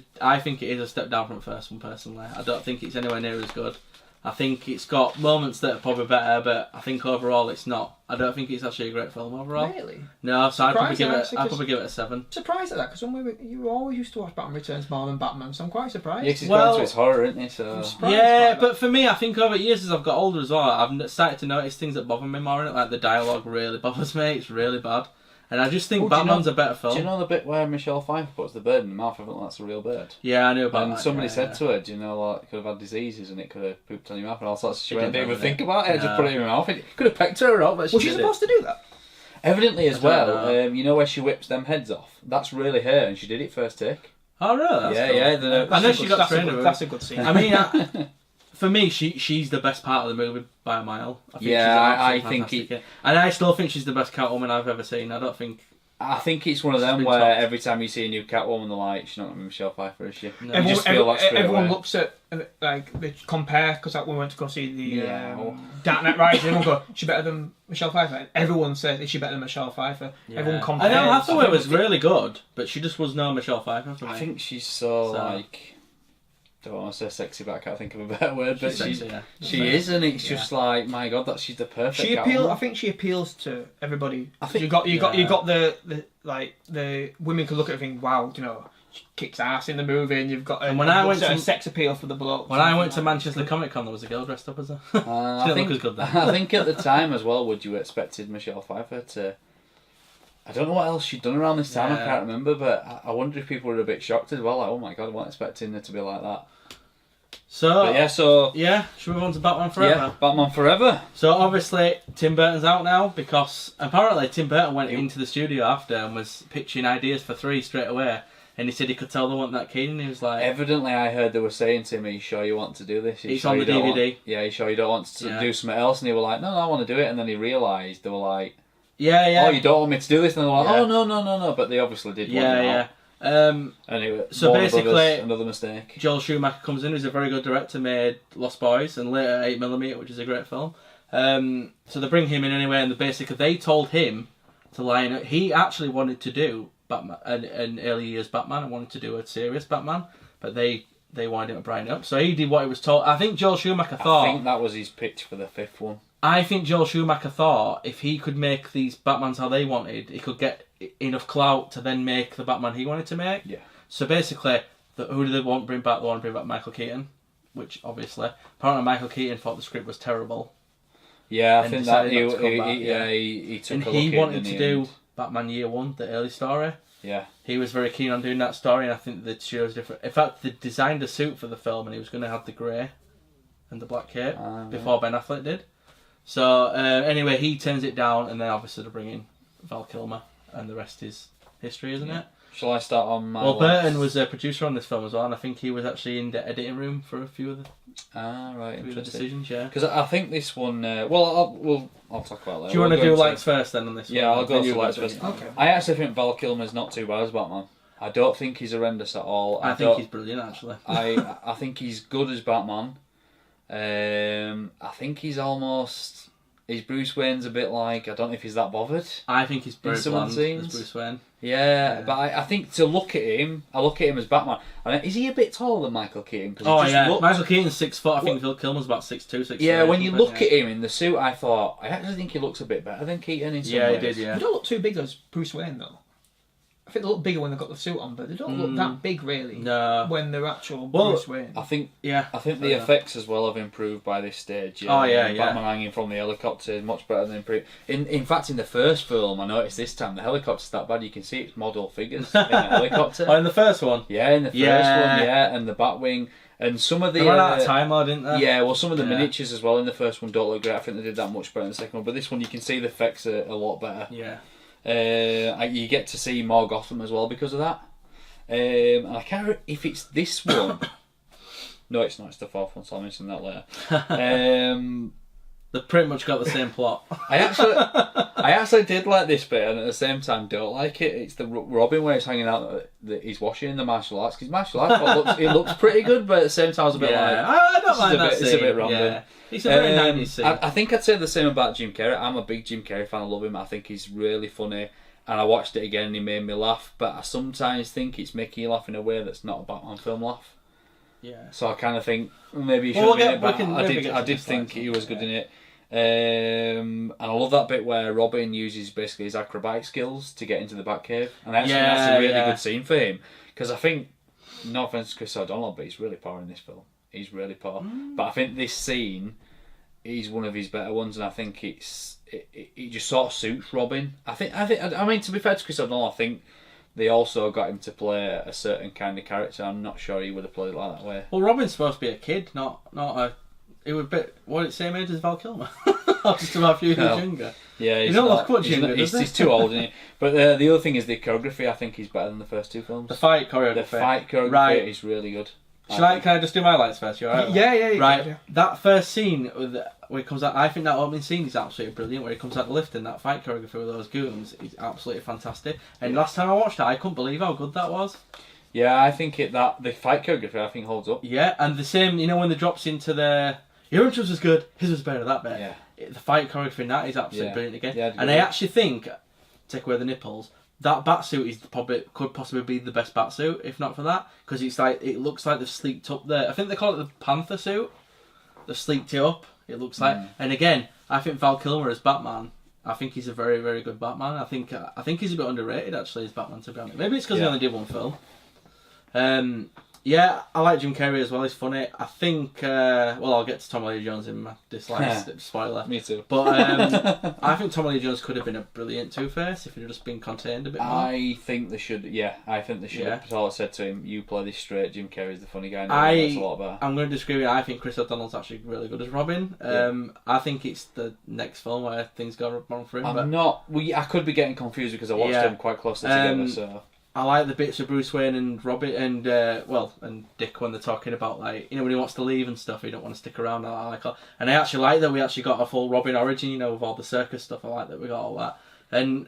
is a step down from the first one. Personally, I don't think it's anywhere near as good. I think it's got moments that are probably better, but I think overall it's not. I don't think it's actually a great film overall. Really? No, so I'd probably Surprised, give it a 7. Surprised at that, because you always used to watch Batman Returns more than Batman, so I'm quite surprised. Yeah, 'cause he's gone to his horror, isn't he? So Yeah, but for me, I think over years as I've got older as well, I've started to notice things that bother me more in it. Like the dialogue really bothers me. It's really bad. And I just think Batman's a better film. Do you know the bit where Michelle Pfeiffer puts the bird in the mouth? I think that's a real bird. Yeah, I knew about that. And somebody yeah, said to her, do you know, like, it could have had diseases and it could have pooped on your mouth and all sorts. She didn't even think about it, just put it in her mouth. It could have pecked her out, but was she supposed to do that? Evidently as well, you know where she whips them heads off? That's really her, and she did it first take. Oh, really? That's cool. I know she got trained. That's a good scene. I mean, for me, she's the best part of the movie by a mile. I think I think and I still think she's the best Catwoman I've ever seen. I think it's one of them where every time you see a new Catwoman, they're like, she's not going to be Michelle Pfeiffer, is she? No. Everyone looks at, like, they compare, because when we went to go see the Dark Knight Rises, everyone go, is she better than Michelle Pfeiffer? And everyone says, is she better than Michelle Pfeiffer? Yeah. Everyone compares. I know Hathaway was really good, but she just was no Michelle Pfeiffer for me. I think she's so like... I don't want to say sexy, but I can't think of a better word. But she is, and it's just like, my God, she's the perfect. I think she appeals to everybody. I think you got the women can look at it and think, wow, you know, she kicks ass in the movie, and you've got a sex appeal for the bloke. When I went to Manchester Comic Con, there was a girl dressed up as her. I think at the time as well, would you expected Michelle Pfeiffer to? I don't know what else she'd done around this time, I can't remember, but I wonder if people were a bit shocked as well, like, oh my God, I wasn't expecting her to be like that. Should we move on to Batman Forever? Yeah, Batman Forever. So obviously Tim Burton's out now, because apparently Tim Burton went into the studio after and was pitching ideas for 3 straight away, and he said he could tell they weren't that keen, and he was like... Evidently I heard they were saying to him, are you sure you want to do this? It's on the DVD. Are you sure you don't want to do something else? And he was like, no, I want to do it, and then he realised, they were like... Yeah. Oh, you don't want me to do this? And they're like, oh, no. But they obviously did want it out. Anyway, so basically, Brothers, another mistake. Joel Schumacher comes in, who's a very good director, made Lost Boys and later 8mm, which is a great film. So they bring him in anyway, and they told him to line up. He actually wanted to do Batman, an early years Batman, and wanted to do a serious Batman, but they wanted him to brighten up. So he did what he was told. I think Joel Schumacher thought... I think that was his pitch for the 5th one. I think Joel Schumacher thought if he could make these Batmans how they wanted, he could get enough clout to then make the Batman he wanted to make. Yeah. So basically, who do they want to bring back? They want to bring back Michael Keaton, which obviously, apparently Michael Keaton thought the script was terrible. Yeah, I think that he took a look at it. And he wanted to do Batman Year One, the early story. Yeah. He was very keen on doing that story, and I think the show's different. In fact, they designed a suit for the film, and he was going to have the grey and the black cape before Ben Affleck did. So anyway, he turns it down, and then obviously to bring in Val Kilmer, and the rest is history, isn't it? Shall I start on my? Well, Burton was a producer on this film as well, and I think he was actually in the editing room for a few of the decisions. Yeah, because I think this one. I'll talk about that. Do you want to do lights first then on this? Yeah, one? I'll go to lights first. Okay. I actually think Val Kilmer's not too bad as Batman. I don't think he's horrendous at all. I think he's brilliant, actually. I think he's good as Batman. I think he's almost... His Bruce Wayne's a bit like... I don't know if he's that bothered. I think he's very bland as Bruce Wayne. Yeah, but I think to look at him... I look at him as Batman. Is he a bit taller than Michael Keaton? Michael Keaton's 6 foot. I think Phil Kilmer's about 6'2", 6'3". Yeah, when you look at him in the suit, I actually think he looks a bit better than Keaton in some ways. Yeah, he did, yeah. They don't look too big as Bruce Wayne, though. I think they look bigger when they've got the suit on, but they don't look that big, really. No. When they're actual Bruce Wayne. I think the effects as well have improved by this stage. Yeah. Oh, yeah, Batman hanging from the helicopter is much better than in fact, in the first film, I noticed this time, the helicopter's that bad, you can see it's model figures in the helicopter. Oh, in the first one? Yeah, in the first one, and the Batwing. And some of the... They ran out of time, though, didn't they? Yeah, well, some of the miniatures as well in the first one don't look great. I think they did that much better in the second one. But this one, you can see the effects are a lot better. Yeah. You get to see more Gotham as well because of that. And I can't remember if it's this one. No, it's not. It's the 4th one, so I'll mention that later. They've pretty much got the same plot. I actually did like this bit, and at the same time don't like it. It's the Robin where he's hanging out that he's washing in the martial arts, because martial arts it looks pretty good, but at the same time it's a bit like... I don't mind that scene. It's a bit random. Yeah. He's a very 90s scene. I think I'd say the same about Jim Carrey. I'm a big Jim Carrey fan. I love him. I think he's really funny. And I watched it again and he made me laugh. But I sometimes think it's making you laugh in a way that's not a Batman film laugh. Yeah. So I kind of think maybe he should Well, have been we'll it, but get I to did the think slides, he was good yeah. in it. And I love that bit where Robin uses basically his acrobatic skills to get into the Batcave, and I actually think that's a really good scene for him, because I think, no offense to Chris O'Donnell, but he's really poor in this film. He's really poor. But I think this scene is one of his better ones, and I think it just sort of suits Robin. I mean, to be fair to Chris O'Donnell, I think they also got him to play a certain kind of character. I'm not sure he would have played it like that way. Well, Robin's supposed to be a kid, not a. It would be what it same age as Val Kilmer, or just about a few years younger. Yeah, he don't look much younger. He's too old, isn't he? But the other thing is the choreography. I think he's better than the first two films. The fight choreography. The fight choreography is really good. Can I just do my lights first? You alright? Yeah. Right. Yeah. That first scene where he comes out, I think that opening scene is absolutely brilliant. Where he comes out the lift and that fight choreography with those goons is absolutely fantastic. And last time I watched it, I couldn't believe how good that was. Yeah, I think the fight choreography I think holds up. Yeah, and the same, when the drops into the your intros was good, his was better that bit. Yeah. The fight choreography in that is absolutely brilliant again. Yeah, and I actually think, take away the nipples, that batsuit is could possibly be the best batsuit, if not for that, because it looks like they've sleeked up I think they call it the Panther suit. They've sleeked it up. It looks like, and again, I think Val Kilmer as Batman. I think he's a very, very good Batman. I think he's a bit underrated actually as Batman, to be honest. Maybe it's because he only did one film. Yeah, I like Jim Carrey as well. He's funny. I think. I'll get to Tommy Lee Jones in my dislikes. Spoiler. Me too. But I think Tommy Lee Jones could have been a brilliant Two-Face if he'd just been contained a bit more. I think they should. Yeah, I think they should have said to him, "You play this straight. Jim Carrey's the funny guy." That's a lot better. I'm going to disagree with you. I think Chris O'Donnell's actually really good as Robin. I think it's the next film where things go wrong for him. I could be getting confused because I watched them quite closely together. So. I like the bits of Bruce Wayne and Robin and and Dick when they're talking about when he wants to leave and stuff, he don't want to stick around. And I actually like that we actually got a full Robin origin, with all the circus stuff. I like that we got all that. And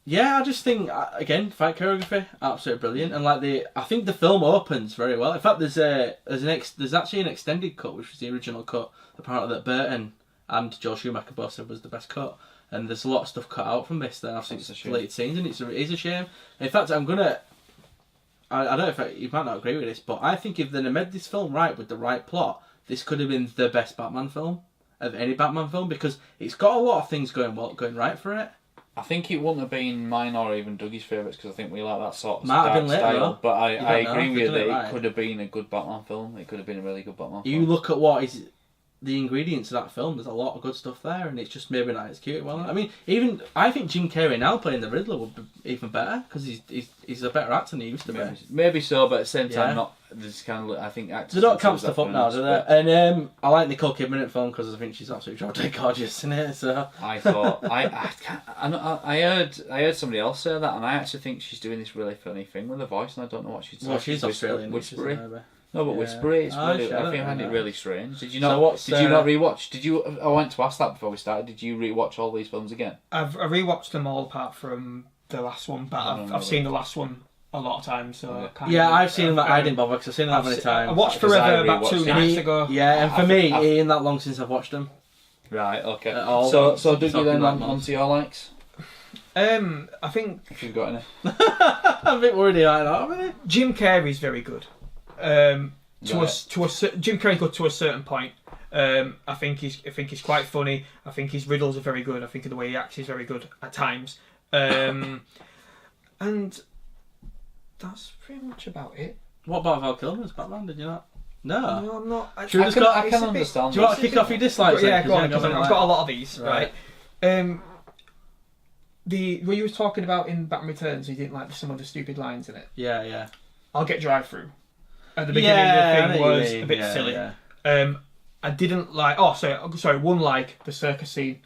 yeah, I just think again, fight choreography absolutely brilliant. And I think the film opens very well. In fact, there's actually an extended cut, which was the original cut. Apparently that Burton and Joel Schumacher both said was the best cut. And there's a lot of stuff cut out from this. Then I've seen deleted scenes, and it is a shame. In fact, I don't know if you might not agree with this, but I think if they'd have made this film right with the right plot, this could have been the best Batman film of any Batman film, because it's got a lot of things going right for it. I think it wouldn't have been mine or even Dougie's favourites, because I think we like that sort of style. But I agree with you that it could have been a good Batman film. It could have been a really good Batman film. You look at what is the ingredients of that film, there's a lot of good stuff there, and it's just maybe not executed well. I mean, I think Jim Carrey now playing the Riddler would be even better, because he's a better actor than he used to be. Maybe so, but at the same time, not. There's kind of, I think actors. They don't camp stuff up now, do they? And I like Nicole Kidman in the film because I think she's absolutely drop-dead gorgeous in it. So I thought I heard somebody else say that, and I actually think she's doing this really funny thing with her voice, and I don't know what she's. Well, she's Australian. Whispery. No, but Whispery, it's really, I find it really strange. Did you not? So did you not rewatch? I went to ask that before we started. Did you rewatch all these films again? I rewatched them all apart from the last one, but I've seen the last one a lot of times. So I've seen them. I didn't bother because I've seen them that many times. I watched Forever about 2 nights ago. Yeah, and for me, it ain't that long since I've watched them. Right. Okay. So do you then onto your likes? I think if you've got any. I'm a bit worried about that, haven't I? Jim Carrey's very good. Jim Carrey's good to a certain point. I think he's quite funny. I think his riddles are very good. I think the way he acts is very good at times. And that's pretty much about it. What about Val Kilmer as Batman? Did you not? No, I'm not. I can understand. Do you want to kick off your dislikes? Yeah, go on. Because I've got a lot of these. Right. Where you were talking about in Batman Returns, you didn't like some of the stupid lines in it. Yeah. I'll get drive-through. At the beginning of the thing was a bit silly. Yeah. I didn't like. Oh, sorry. One the circus scene.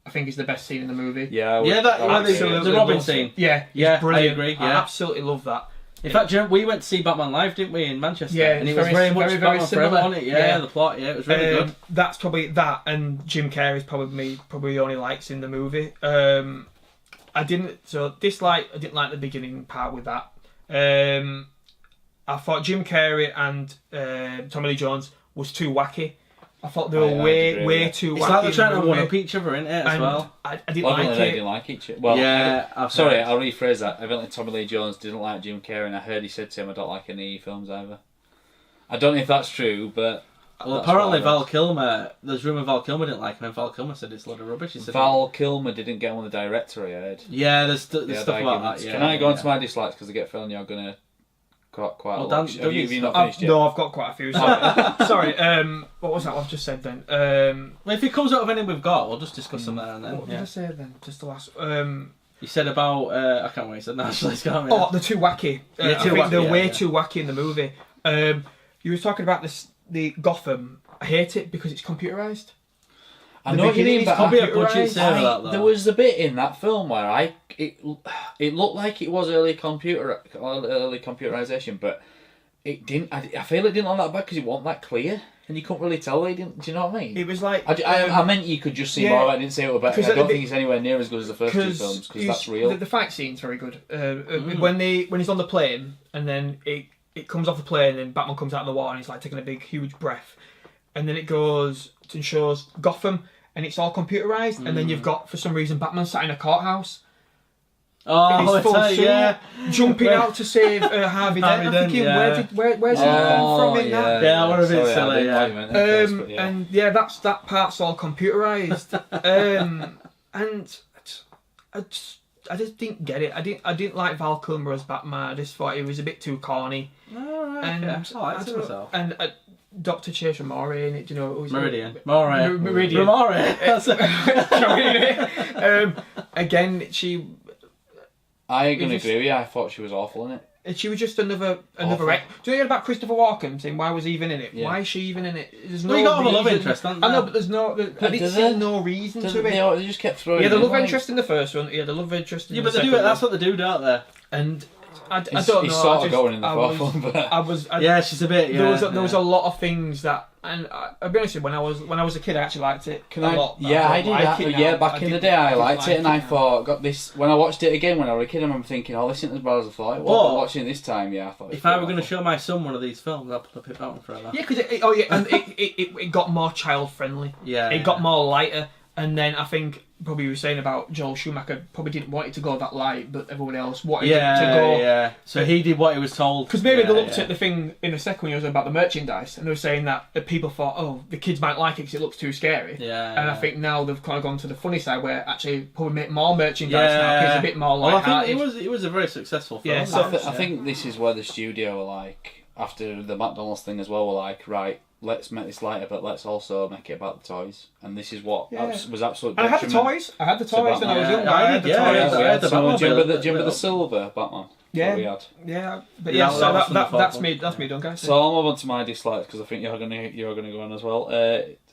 I think is the best scene in the movie. Yeah. The Robin scene. Yeah. I Brilliant. agree. Yeah. I absolutely love that. In fact, we went to see Batman Live, didn't we, in Manchester? Yeah, and it was very much Batman Forever on it. Yeah, the plot. Yeah, it was really good. That's probably that, and Jim Carrey's probably the only likes in the movie. I didn't like the beginning part with that. I thought Jim Carrey and Tommy Lee Jones was too wacky. I thought they were way too wacky. It's like they're trying to one-up each other, isn't it, as well? I didn't like it. They didn't like each other. Well, yeah, I'll rephrase that. Evidently Tommy Lee Jones didn't like Jim Carrey, and I heard he said to him, I don't like any films either. I don't know if that's true, but Well, apparently Val Kilmer, there's rumour Val Kilmer didn't like him, and Val Kilmer said it's a load of rubbish. He said Val Kilmer didn't get on the director, I heard. Yeah, there's stuff about that. Yeah, Can I go on to my dislikes, because I get a feeling you're going to quite a lot. Have you not finished yet? No, I've got quite a few. Sorry, what was that I've just said then? Well, if it comes out of anything we've got, we'll just discuss them there and then. What did I say then? Just the last... You said about... I can't wait, you said nationalist, can't we? Oh, they're too wacky. Yeah, I think they're way too wacky in the movie. You were talking about the Gotham. I hate it because it's computerised. I know what you mean, but probably a budget saver, that, though. There was a bit in that film where it looked like it was early computerization, but it didn't. I feel it didn't look that bad because it wasn't that clear, and you couldn't really tell. It didn't. Do you know what I mean? It was like I meant you could just see more. I didn't say it was better. I don't think it's anywhere near as good as the first two films because that's real. The fight scene's very good. When he's on the plane and then it comes off the plane and Batman comes out of the water and he's like taking a big huge breath. And then it goes and shows Gotham, and it's all computerised. And then you've got, for some reason, Batman sat in a courthouse. Oh, in his full suit, jumping out to save Harvey Dent. I'm thinking, where's he come from in that? Yeah, I would have been silly. And that part's all computerised. And I just didn't get it. I didn't like Val Kilmer as Batman. I just thought he was a bit too corny. And I liked it myself. And Dr. Chase Ramore in it, you know. Meridian. Meridian. Again, I agree with you. I thought she was awful in it. She was just another wreck. Do you know about Christopher Walken saying why was he even in it? Yeah. Why is she even in it? There's no. Well, you got to have a love interest, haven't you? I know, but there's no. I didn't see no reason to it. They just kept throwing. Yeah, the love interest in the first one. Yeah, the love interest. In but they do it. That's what they do, don't they? And I don't know. He's sort of going in the fourth one, but yeah, she's a bit. Yeah, there was a lot of things that, and I'll be honest with you, when I was a kid, I actually liked it a lot. Yeah, I did. Back in the day, I liked it, and I thought, got this. When I watched it again when I was a kid, I remember thinking, "Oh, this isn't as bad as I thought it was." But watching it this time, I thought. If I were going to show my son one of these films, I'd put that one forever. Yeah, because it got more child friendly. Yeah, it got more lighter, and then I think. Probably you were saying about Joel Schumacher probably didn't want it to go that light, but everyone else wanted it to go. Yeah, so he did what he was told. Because maybe they looked at the thing in the second one, it was about the merchandise, and they were saying that people thought, oh, the kids might like it because it looks too scary. Yeah. And I think now they've kind of gone to the funny side where actually probably make more merchandise now because it's a bit more light-hearted. Well, I think it was a very successful film. Yeah, so I think this is where the studio were like, after the McDonald's thing as well, were like, right, let's make this lighter, but let's also make it about the toys. And this is what was absolutely. And I had the toys. I had the toys when I was young. I had the toys. Do you remember the silver Batman? Yeah, we had. Yeah, but yeah, so that's me done, guys. So I'll move on to my dislikes because I think you're gonna go on as well.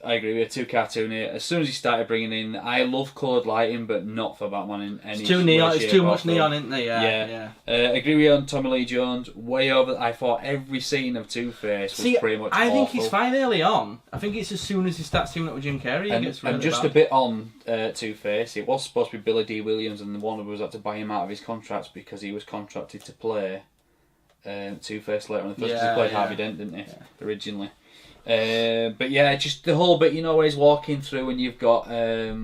I agree with you. Too cartoony. As soon as he started bringing in, I love coloured lighting, but not for Batman in any. It's too neon. It's too much neon, isn't there? Yeah. Agree with you on Tommy Lee Jones. Way over. I thought every scene of Two-Face was pretty much. I think awful. he's fine early on. I think it's as soon as he starts teaming up with Jim Carrey, he gets really and just bad. a bit on Two-Face. It was supposed to be Billy D. Williams, and Warner Bros. Had to buy him out of his contracts because he was contracted to play Two-Face later on. The first he played Harvey Dent, didn't he? Yeah. Originally. But yeah, just the whole bit, where he's walking through and you've got I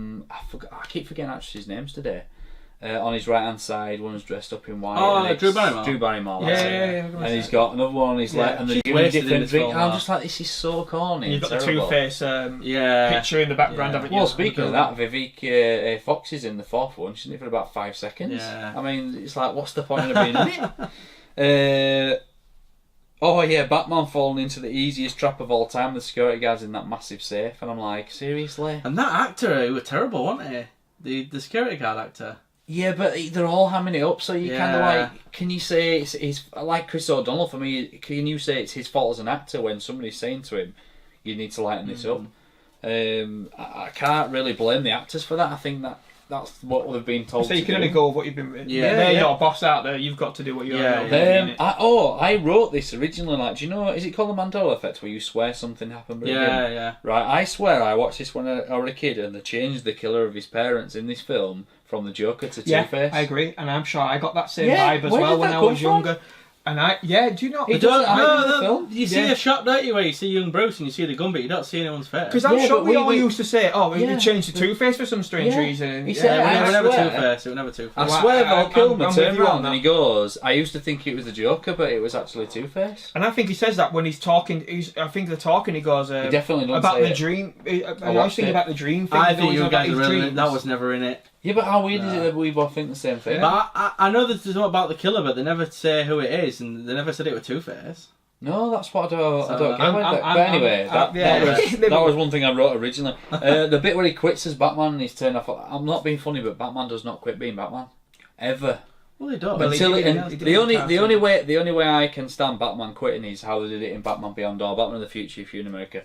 keep forgetting actresses' names today. On his right hand side, one's dressed up in white. Oh, Drew Barrymore. Drew Barrymore. Yeah. And he's got another one on his left, and they're doing a different drink. I'm just like, this is so corny. You've got terrible. the Two-Face picture in the background, haven't you? Well, speaking of that, Vivica Fox is in the fourth one. She's in it for about 5 seconds. Yeah. I mean, it's like, what's the point of being in it? Batman falling into the easiest trap of all time. The security guard's in that massive safe, and I'm like, seriously? And that actor, he was terrible, wasn't he? The security guard actor. Yeah, but they're all hamming it up, so you kind of like, can you say it's like Chris O'Donnell for me? Can you say it's his fault as an actor when somebody's saying to him, "You need to lighten this up"? I can't really blame the actors for that. I think that's what they've been told. So you can do. only go with what you've been. They're your boss out there. You've got to do what you're. I wrote this originally. Like, do you know? Is it called the Mandela Effect, where you swear something happened? But Yeah. Right. I swear I watched this when I was a kid, and they changed the killer of his parents in this film from the Joker to Two-Face. I agree, and I'm sure I got that same vibe as well when I was younger. And do you not? He does. The film. You see a shot, don't you, where you see young Bruce and you see the gun, but you don't see anyone's face. Because I'm sure we all used to say, we changed to Two-Face for some strange reason. He said, it was never Two-Face. It was never Two-Face. I swear Val Kilmer turned around and he goes, I used to think it was the Joker, but it was actually Two-Face. And I think he says that when he's talking, I think they're talking, he goes, he definitely doesn't about say the dream. I was thinking about the dream thing. I think you guys are really, that was never in it. Yeah, but how weird is it that we both think the same thing? But I know that there's not about the killer, but they never say who it is, and they never said it was Two-Face. No, that's what I don't get with it. But anyway, that was one thing I wrote originally. The bit where he quits as Batman and he's turned off. I'm not being funny, but Batman does not quit being Batman. Ever. Well, he does. The only way I can stand Batman quitting is how they did it in Batman Beyond or Batman of the Future if you're in America.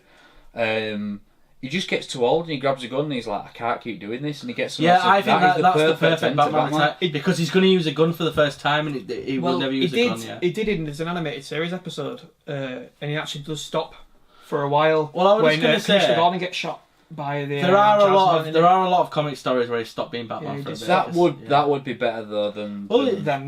He just gets too old and he grabs a gun and he's like, I can't keep doing this, and he gets. I think that's the perfect Batman attack because he's going to use a gun for the first time and he will never use a gun. Yeah, he did it. There's an animated series episode, and he actually does stop for a while. Well, I was just going to say, Commissioner Gordon gets shot by the. There are a lot of comic stories where he stopped being Batman for a bit. That would be better though than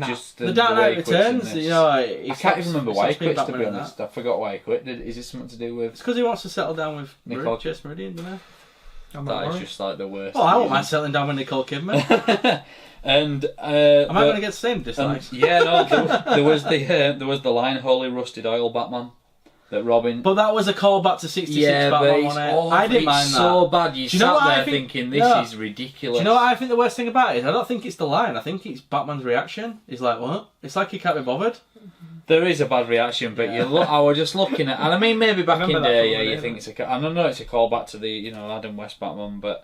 just the Dark Knight Returns. You know, I can't even remember why he quit. To be honest, I forgot why he quit. Is it something to do with? It's because he wants to settle down with Chase Meridian, doesn't he? That is just like the worst. Well, I won't mind settling down with Nicole Kidman. And am I going to get the same dislikes? There was the line "Holy Rusted Oil, Batman." That Robin, but that was a callback to '66 Batman. I didn't mind that. So bad. You sat there thinking this is ridiculous. Do you know what I think the worst thing about it is? I don't think it's the line. I think it's Batman's reaction. He's like, "What?" It's like he can't be bothered. There is a bad reaction, but I was just looking at, and I mean maybe back in the day, you think it's a. I don't know, it's a callback to the Adam West Batman, but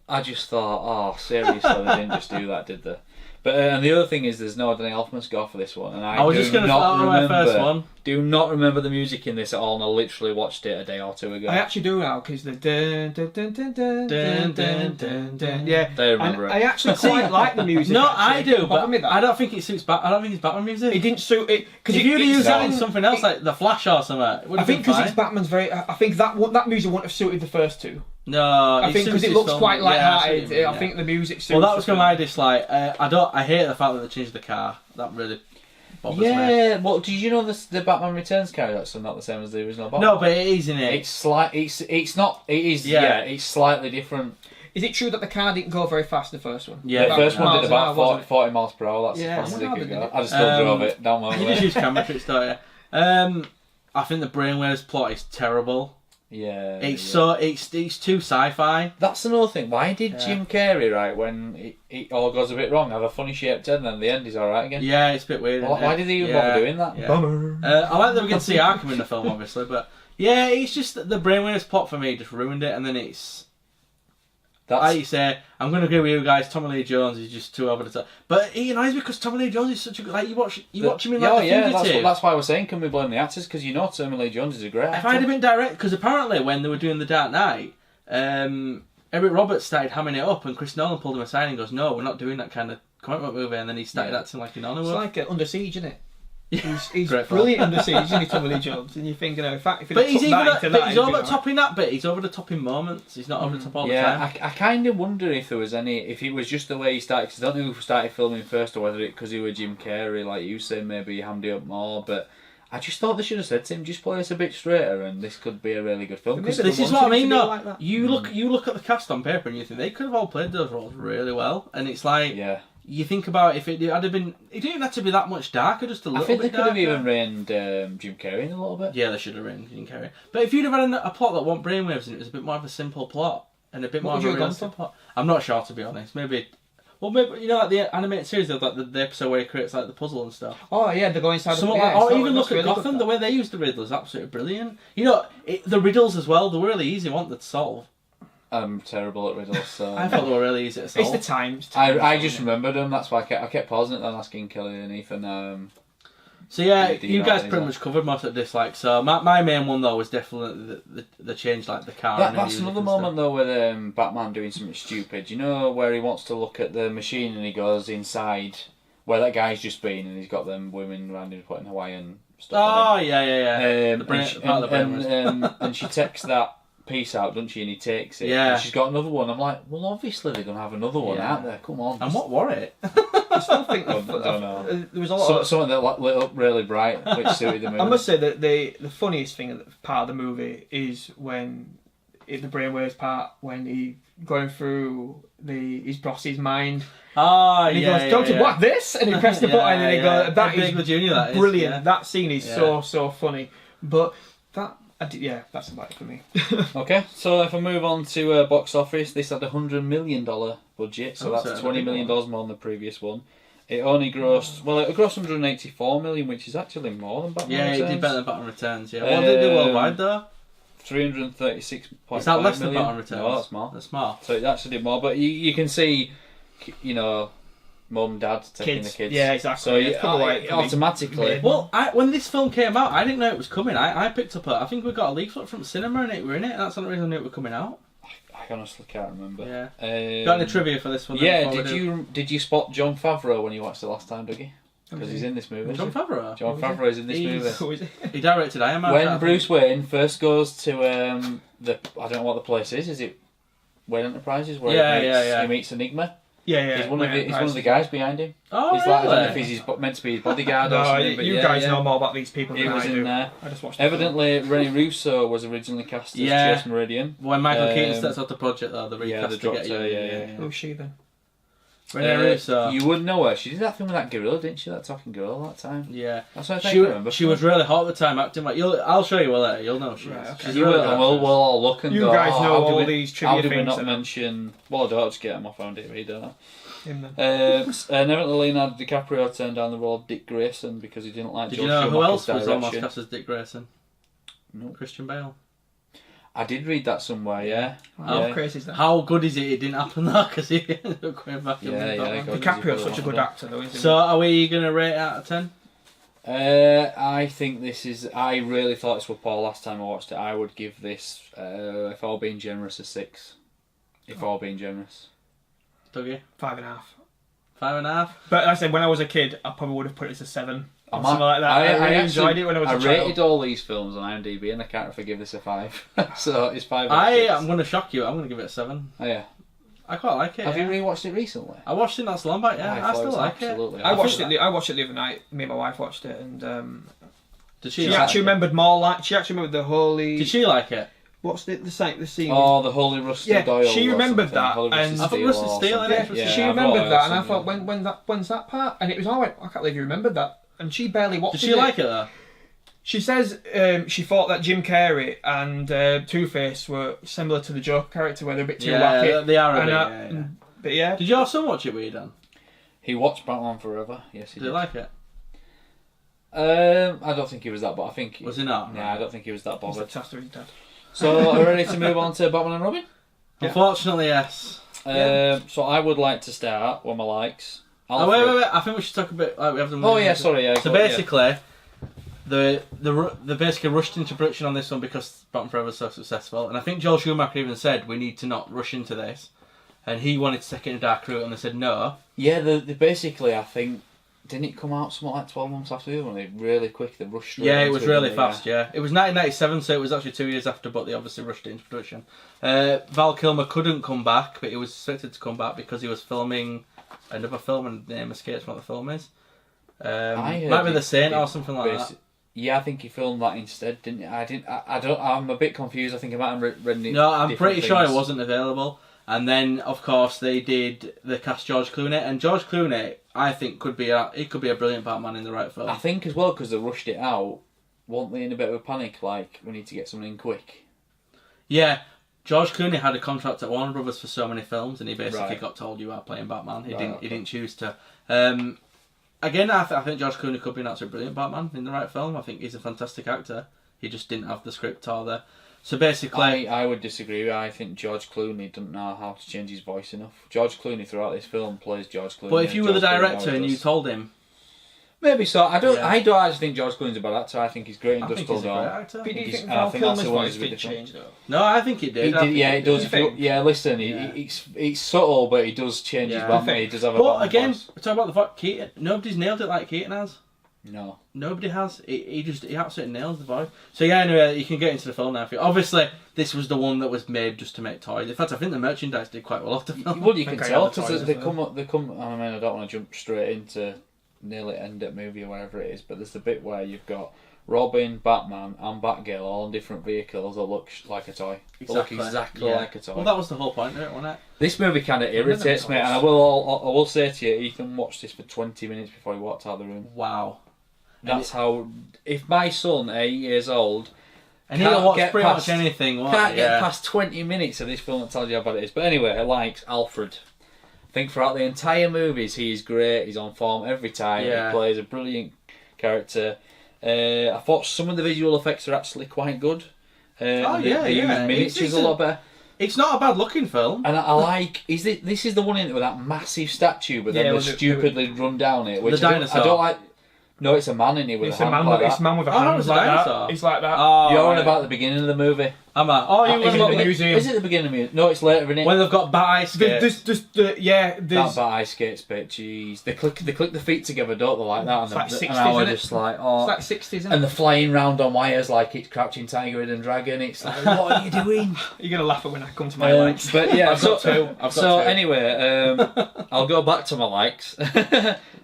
I just thought, seriously, they didn't just do that, did they? But and the other thing is, there's no Danny Elfman score for this one, and I was just going to start with my first one. Do not remember the music in this at all, and I literally watched it a day or two ago. I actually do now because the dun dun dun dun dun dun dun dun dun. Yeah, they remember it. I actually quite like the music. No, I do, but I don't think it suits. I don't think it's Batman music. It didn't suit it because if you'd used that in something else like The Flash or something, I think because it's Batman's very. I think that music wouldn't have suited the first two. No, I think because it looks quite light-hearted. I think the music suits. Well, that was going to my dislike. I hate the fact that they changed the car. That really bothers me. Yeah, well, did you know the Batman Returns car is actually not the same as the original Batman? No, but it is in it. It's not. It is. Yeah, it's slightly different. Is it true that the car didn't go very fast the first one? Yeah, the first one did about 40 miles per hour. That's as fast as it could go. I just still drove it. Don't worry. You just use camera tricks, don't you? I think the Brainwaves plot is terrible. Yeah, it's too sci-fi. That's another thing. Why did Jim Carrey, right, when it all goes a bit wrong, have a funny shaped head, and then the end is all right again? Yeah, it's a bit weird. Why did he even bother doing that? Yeah. Bummer. I like that we get to see Arkham in the film, obviously, but yeah, it's just the Brainwaves plot for me just ruined it, and then it's. Like you say, I'm going to agree with you guys. Tommy Lee Jones is just too over the top, but he annoys me because Tommy Lee Jones is such a good. You watch him in The Fugitive. That's why I was saying, can we blame the actors? Because Tommy Lee Jones is a great actor. If I'd have been direct, because apparently when they were doing The Dark Knight, Eric Roberts started hamming it up, and Chris Nolan pulled him aside and goes, "No, we're not doing that kind of comic book movie," and then he started acting like an honor. It's like Under Siege, isn't it? He's brilliant Under Siege, isn't he, Tommy Lee Jones? And you think, in fact, if he's over the top in that bit. He's over the top in moments. He's not over the top all the time. I kind of wonder if there was if it was just the way he started. Because I don't know who started filming first, or whether it because he was Jim Carrey, like you said, maybe he hammed it up more. But I just thought they should have said to him, just play us a bit straighter, and this could be a really good film. Because this is what I mean. No, you look at the cast on paper, and you think they could have all played those roles really well, and it's like you think about if it had been, it didn't have to be that much darker, just a little bit. I think they could have even reined Jim Carrey in a little bit. Yeah, they should have reined Jim Carrey. But if you'd have had a plot that wasn't brainwaves and it was a bit more of a simple plot and a bit more of a realistic plot, I'm not sure, to be honest. Maybe like the animated series, like the episode where he creates like the puzzle and stuff. Oh yeah, they go inside. Or even look at Gotham. The way they used the Riddler is absolutely brilliant. The riddles as well. They're really easy, weren't they, to solve? I'm terrible at riddles, so I thought they were really easy to solve. It's the times. I just remembered them. That's why I kept pausing it and asking Kelly and Ethan. So yeah, you guys pretty much covered most of the dislikes. So my main one though was definitely the change, like the car. That's another moment though with Batman doing something stupid. You know where he wants to look at the machine and he goes inside where that guy's just been and he's got them women around him putting Hawaiian stuff. Oh yeah. And she takes that peace out, doesn't she? And he takes it. Yeah. And she's got another one. I'm like, well, obviously they're gonna have another one out there. Come on. And what were it? I still think I don't know. there was a lot of Something that lit up really bright, which suited the movie. I must say that the funniest thing part of the movie is when the brainwaves part, when he going through his boss's mind. Ah, And he goes, "Don't you want this?" And he pressed the button, and he goes, "That is brilliant. Yeah. That scene is so funny." But that's about it for me. Okay, so if I move on to box office, this had $100 million budget, so that's $20 million more than the previous one. It only grossed, it grossed 184 million, which is actually more than Batman Returns. Yeah, it did better than Batman Returns. Yeah, what did it do worldwide though? 336.5 Is that less than million. Batman Returns? No, that's more. That's more. So it actually did more, but you can see, mum and dad taking the kids. Yeah, exactly. So automatically. Well, when this film came out, I didn't know it was coming. I picked up I think we got a leaflet from cinema and it were in it. That's the only reason I knew it was coming out. I honestly can't remember. Yeah. Got any trivia for this one? Yeah. Did you spot Jon Favreau when you watched it last time, Dougie? Because he's in this movie. Jon Favreau. Jon Favreau is in this movie. Who is it? He directed Iron Man. When Bruce Wayne first goes to I don't know what the place is. Is it Wayne Enterprises? Where he meets Enigma. Yeah. He's one of the guys behind him. Oh, he's really? I don't know if he's meant to be his bodyguard or something. But you guys know more about these people than he was I in do. there. I just watched Evidently, Rene Russo was originally cast as Chase Meridian. When Michael Keaton steps off the project, though, the recast the to get Doctor, you. Who's she then? Rene Russo. You would know her. She did that film with that gorilla, didn't she? That talking gorilla that time. Yeah. That's what I remember. She was really hot at the time, acting like. I'll show you later. You'll know she is. Right, okay. She's You really will, good and we'll all look and You go, guys know all how these trivia do we things not and- mention... Well, I don't just get them off on TV, don't I? Him then. And evidently Leonardo DiCaprio turned down the role of Dick Grayson because he didn't like Did Joe you know who Schumacher's else was direction. almost cast as Dick Grayson? No. Christian Bale. I did read that somewhere, yeah. How crazy is that? How good is it didn't happen though, because he ended up going back and Yeah, Batman. God, DiCaprio's he's such a good actor though, isn't he? So are we going to rate it out of 10? I think this is... I really thought this was Paul last time I watched it. I would give this, if all being generous, a 6. If all being generous. Dougie? 5.5. 5.5? But like I said, when I was a kid, I probably would have put it as a 7. I Something like that. I really enjoyed it when I was a child. I rated all these films on IMDb and I can't forgive this a 5. So it's 5 out of 6. I'm going to shock you. I'm going to give it a 7. Oh yeah. I quite like it. Have you rewatched it recently? I watched it not so long back, yeah. I still like it. I watched it the other night. Me and my wife watched it, and Did she actually remembered more. Like she actually remembered the holy. Did she like it? What's the scene? Oh, the Holy Rusty Doyle. She remembered that, Holy and I thought Rusty Steel in it. She remembered that, and I thought, when's that part? And it was all right. I can't believe you remembered that. And she barely watched it. Did she like it though? She says she thought that Jim Carrey and Two-Face were similar to the Joker character, where they're a bit too wacky. They are a bit. But yeah. Did your son watch it with you, Dan? He watched Batman Forever. Yes, he did. Did he like it? I don't think he was that, but I think... Was he not? Nah, I don't think he was that bothered. After his dad. So, are we ready to move on to Batman and Robin? Yeah. Unfortunately, yes. So I would like to start with my likes. Wait. I think we should talk a bit. Like we have sorry. So basically, they basically rushed into production on this one because Batman Forever was so successful, and I think Joel Schumacher even said we need to not rush into this, and he wanted to take it in a dark route, and they said no. Yeah, they basically, I think, didn't it come out something like 12 months after the other one? They really quick, they rushed straight Yeah, it into was really fast, yeah. It was 1997, so it was actually 2 years after, but they obviously rushed it into production. Val Kilmer couldn't come back, but he was expected to come back because he was filming another film, and the name escapes what the film is. Might be The Saint or something like that. Yeah, I think he filmed that instead, didn't he? I'm a bit confused. I think I might have read it. No, I'm pretty sure it wasn't available. And then, of course, they cast George Clooney, and George Clooney, I think, could be a brilliant Batman in the right film. I think as well, because they rushed it out, weren't they in a bit of a panic, like, we need to get something in quick? Yeah, George Clooney had a contract at Warner Brothers for so many films, and he basically got told you are playing Batman. He didn't choose to. Again, I think George Clooney could be an absolutely brilliant Batman in the right film. I think he's a fantastic actor. He just didn't have the script or the... So basically... I would disagree. I think George Clooney doesn't know how to change his voice enough. George Clooney throughout this film plays George Clooney. But if you were the director and you told him... Maybe so. I don't actually think George Clooney's a bad actor. I think he's great in Dust Till Dawn. But do you think Val Kilmer's voice did change though? No, I think it did. It does. Listen, it's subtle, but he does change his Batman. He does have a But again, voice. we're talking about the fact Keaton. Nobody's nailed it like Keaton has. No. Nobody has. He absolutely nails the voice. So yeah, anyway, you can get into the film now. Obviously, this was the one that was made just to make toys. In fact, I think the merchandise did quite well off the film. Well, you can tell because they come. I mean, I don't want to jump straight into nearly end at movie or whatever it is, but there's the bit where you've got Robin, Batman, and Batgirl all in different vehicles that look like a toy. Exactly. They look exactly like a toy. Well, that was the whole point of it, wasn't it? This movie kind of irritates me, and I will say to you, Ethan watched this for 20 minutes before he walked out of the room. Wow. That's how. If my son, 8 years old, and he'll watch pretty much anything. Can't get past 20 minutes of this film that tells you how bad it is. But anyway, I liked Alfred. I think throughout the entire movies, he's great. He's on form every time. Yeah. He plays a brilliant character. I thought some of the visual effects are actually quite good. They use miniatures a lot better. It's not a bad looking film. And I like, this is the one in it with that massive statue, but then they stupidly run down it. Which the dinosaur. I don't like. No, it's a man in here with a hand like that. It's a man with a hand like that. It's like that. Oh, you're on about the beginning of the movie. I'm at. Oh, you're on about the museum. Is it the beginning of the museum? No, it's later in it. When they've got bat ice skates. That bat ice skates bit, jeez. They click the feet together, don't they, like that? It's like 60s, and I was isn't it? just like, oh. It's like 60s, isn't it? And they're flying round on wires like it's Crouching Tiger, Hidden Dragon. It's like, what are you doing? You're going to laugh at when I come to my likes. But yeah, I've got two. Anyway, I'll go back to my likes.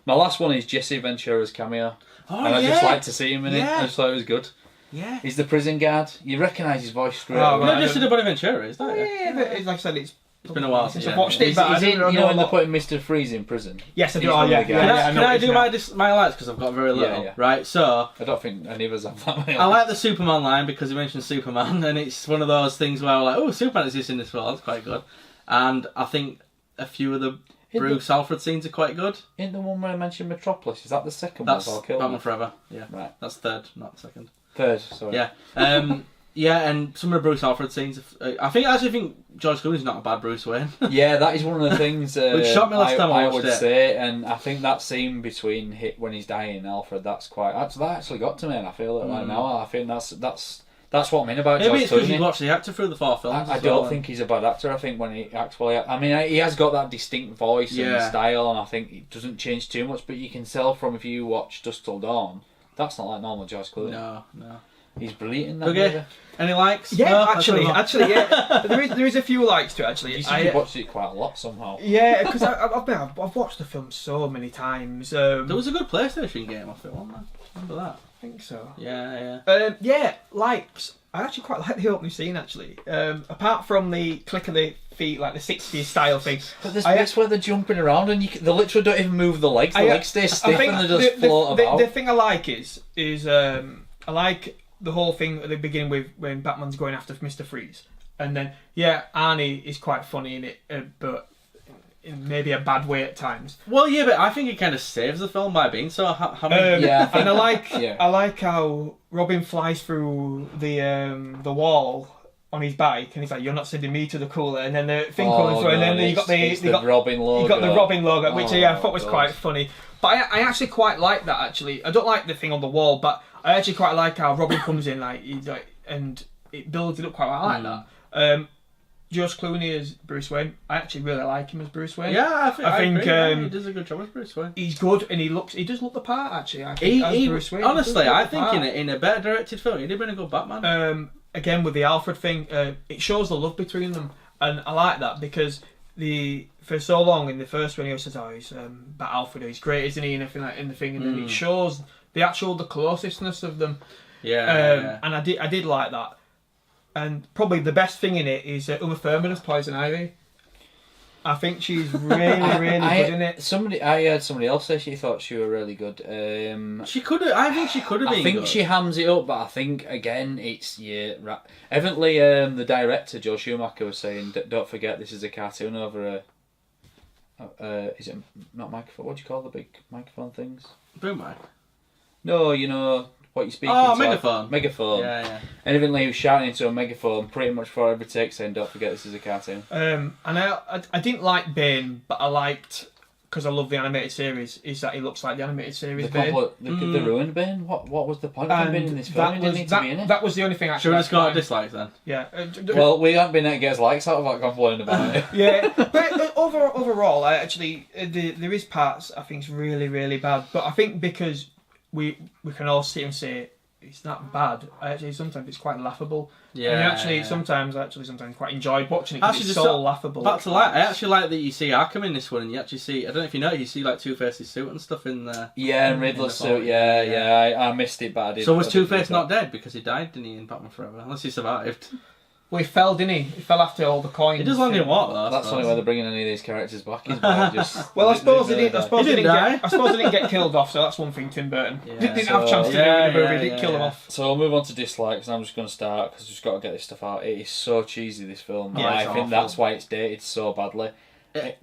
My last one is Jesse Ventura's cameo. Oh, and I just like to see him in it. I just thought it was good. Yeah. He's the prison guard. You recognise his voice straight away. away. You just did a Bonaventura, is that? Yeah, but like I said, it's been a while since I've watched it. But you know when they're putting Mr. Freeze in prison? Yes, I do. Oh, yeah. Can I do my likes because I've got very little? Yeah. Right, so I don't think any of us have that many. I like the Superman line because he mentioned Superman, and it's one of those things where I'm like, oh, Superman exists in this world. That's quite good. And I think a few of the Bruce Alfred scenes are quite good. In the one where I mentioned Metropolis, is that the second one? That's I'll kill Batman Forever. Yeah, right. That's third, not second. Third, sorry. Yeah, yeah, and some of the Bruce Alfred scenes. I actually think George Clooney's not a bad Bruce Wayne. Yeah, that is one of the things. Which shocked me last time I watched would say, and I think that scene between when he's dying, Alfred, that actually got to me, and I feel it right now. I think that's what I mean about George Clooney. Maybe it's because you've watched the actor through the 4 films. I don't think he's a bad actor. I think when he actually, I mean, he has got that distinct voice and style, and I think it doesn't change too much. But you can tell from if you watch Dusk Till Dawn, that's not like normal George Clooney. No. He's brilliant in that movie. Any likes? Yeah, no, actually, yeah. there is a few likes to it, actually. You seem to watched it quite a lot somehow. Yeah, because I've watched the film so many times. There was a good PlayStation game off it, wasn't there? Remember that? I think so. Yeah. Likes. I actually quite like the opening scene, actually. Apart from the click of the feet, like the 60s style thing. But there's bits where they're jumping around and they literally don't even move the legs. The legs stay stiff and they just float about. The thing I like is I like the whole thing at the beginning with when Batman's going after Mr. Freeze. And then, Arnie is quite funny in it, but in maybe a bad way at times. Well, yeah, but I think it kind of saves the film by being so. And I like how Robin flies through the wall on his bike, and he's like, "You're not sending me to the cooler." And then the thing comes through, and then you got the Robin logo. You got the Robin logo, which I thought was quite funny. But I actually quite like that. Actually, I don't like the thing on the wall, but I actually quite like how Robin comes in, and it builds it up quite well. I like that. George Clooney as Bruce Wayne. I actually really like him as Bruce Wayne. Yeah, I think he does a good job as Bruce Wayne. He's good, and he does look the part. Actually, I think as Bruce Wayne. Honestly, I think in a better directed film, he'd have been a good Batman. Again with the Alfred thing, it shows the love between them, and I like that because for so long in the first one he always says, "Oh, he's Bat Alfred, he's great, isn't he?" and everything like in the thing, and then it shows the closeness of them. Yeah. And I did like that. And probably the best thing in it is Uma Thurman as Poison Ivy. I think she's really, really good in it. I heard somebody else say she thought she was really good. She could have. I think she could have been. I think good. she hams it up, but I think again it's Evidently, the director Joe Schumacher was saying, "Don't forget this is a cartoon over a. Is it not microphone? What do you call the big microphone things? Boom mic. No, you know. What you speaking to? Megaphone. Megaphone. Yeah. And evidently he was shouting into a megaphone pretty much for every take saying, "Don't forget this is a cartoon." And I didn't like Bane, but I liked, because I love the animated series, is that he looks like the animated series Bane. They ruined Bane? What was the point of him being in this film? He didn't need to be in it. That was the only thing I should have just got dislikes then. Yeah. Well, we haven't been able to get his likes out of that complaining about it. Yeah. But overall, I actually, there is parts I think is really, really bad. But I think because we can all sit and say it's not bad. Actually, sometimes it's quite laughable. Yeah. And you actually sometimes quite enjoyed watching it because it's Actually, so laughable. That's I actually like that you see Arkham in this one, and you actually see. I don't know if you know, you see like Two-Face's suit and stuff in there. Yeah, and Riddler's suit. Yeah. I missed it, but I did. So was Two-Face not dead because he died, didn't he, in Batman Forever? Unless he survived. Well, he fell, didn't he? He fell after all the coins. He does land in what though? That's the only way they're bringing any of these characters back. Is by just Well, I suppose he didn't. I suppose He he didn't didn't. I suppose he didn't get killed off. So that's one thing. Tim Burton didn't have a chance to do it in the movie. He didn't kill him off. So we'll move on to dislikes, and I'm just going to start because I've just got to get this stuff out. It is so cheesy, this film. Yeah, I it's think awful. that's why it's dated so badly.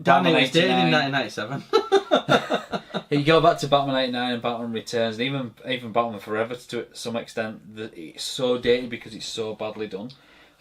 Danny was dated in 89. 1997. You go back to Batman 89 and Batman Returns, and even Batman Forever to some extent. It's so dated because it's so badly done.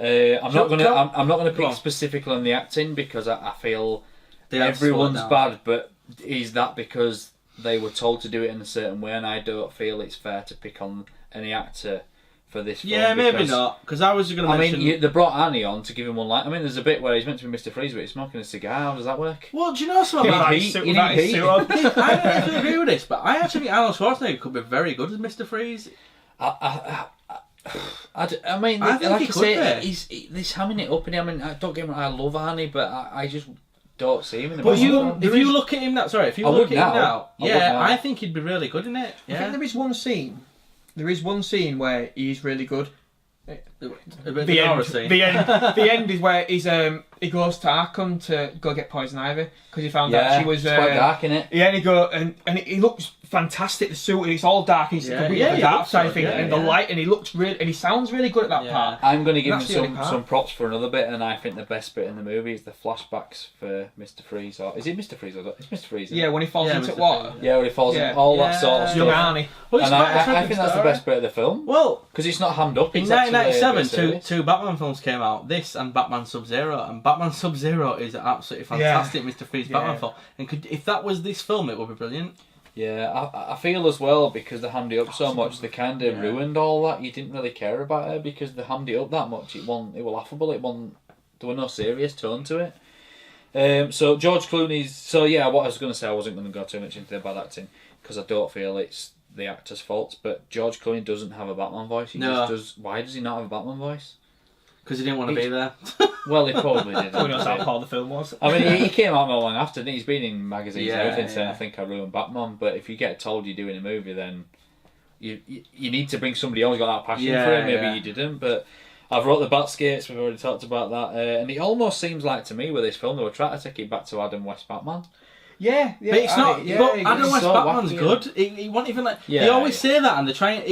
I'm not gonna pick specifically on the acting because I feel everyone's bad, but is that because they were told to do it in a certain way, and I don't feel it's fair to pick on any actor for this film. Yeah, maybe not. Because I was going to mention. I mean, they brought Arnie on to give him one line. I mean, there's a bit where he's meant to be Mr. Freeze, but he's smoking a cigar. How does that work? Well, do you know something about Heat? With that Heat? suit on. I don't know if you agree with this, but I actually think Arnold Schwarzenegger could be very good as Mr. Freeze. I mean, I think like he I could say, be. he's hamming it up, and I mean, don't get me wrong, I love Arnie, but I just don't see him in the But film. if you look at him now, I would now. I think he'd be really good in it. I think Yeah. there is one scene. There is one scene where he's really good. A bit of the horror scene. The end is where he goes to Arkham to go get Poison Ivy because he found out she was. It's quite dark in it. Yeah, and he go and he looks fantastic. The suit, and it's all dark. He's the dark side of things, and the light, and he looks really, and he sounds really good at that part. I'm going to give That's the him only part. some props for another bit, and I think the best bit in the movie is the flashbacks for Mr. Freeze. Or is it Mr. Freeze? Or it's Mr. Freeze. Yeah, when he falls into Mr. water. Freeze, Yeah, when he falls in all that sort of Young stuff. Arnie. Well, And I think that's the best bit of the film Well, because it's not hammed up. in It's actually a bit 1997, serious. two Batman films came out. This and Batman Sub-Zero, and Batman Sub-Zero is an absolutely fantastic Mr. Freeze Batman film. And if that was this film, it would be brilliant. Yeah, I feel as well because they hammed it up so much, they kind of ruined all that. You didn't really care about it because they hammed it up that much. It was laughable. There was no serious tone to it. So George Clooney's. So yeah, what I was going to say, I wasn't going to go too much into the bad acting because I don't feel it's the actor's fault. But George Clooney doesn't have a Batman voice. He just does. Why does he not have a Batman voice? Because he didn't want to be there. Well, he probably did. Who knows how poor the film was? I mean, he came out not long after, didn't he? He's been in magazines and everything saying, yeah. I think I ruined Batman. But if you get told you're doing a movie, then you need to bring somebody else who's got that passion for it. Maybe you didn't. But I've wrote the Batskates, we've already talked about that. And it almost seems like to me with this film, they were trying to take it back to Adam West Batman. Yeah, But it's not. But Adam West so Batman's wacky, good. He won't even like. Yeah, they always say that, and they try.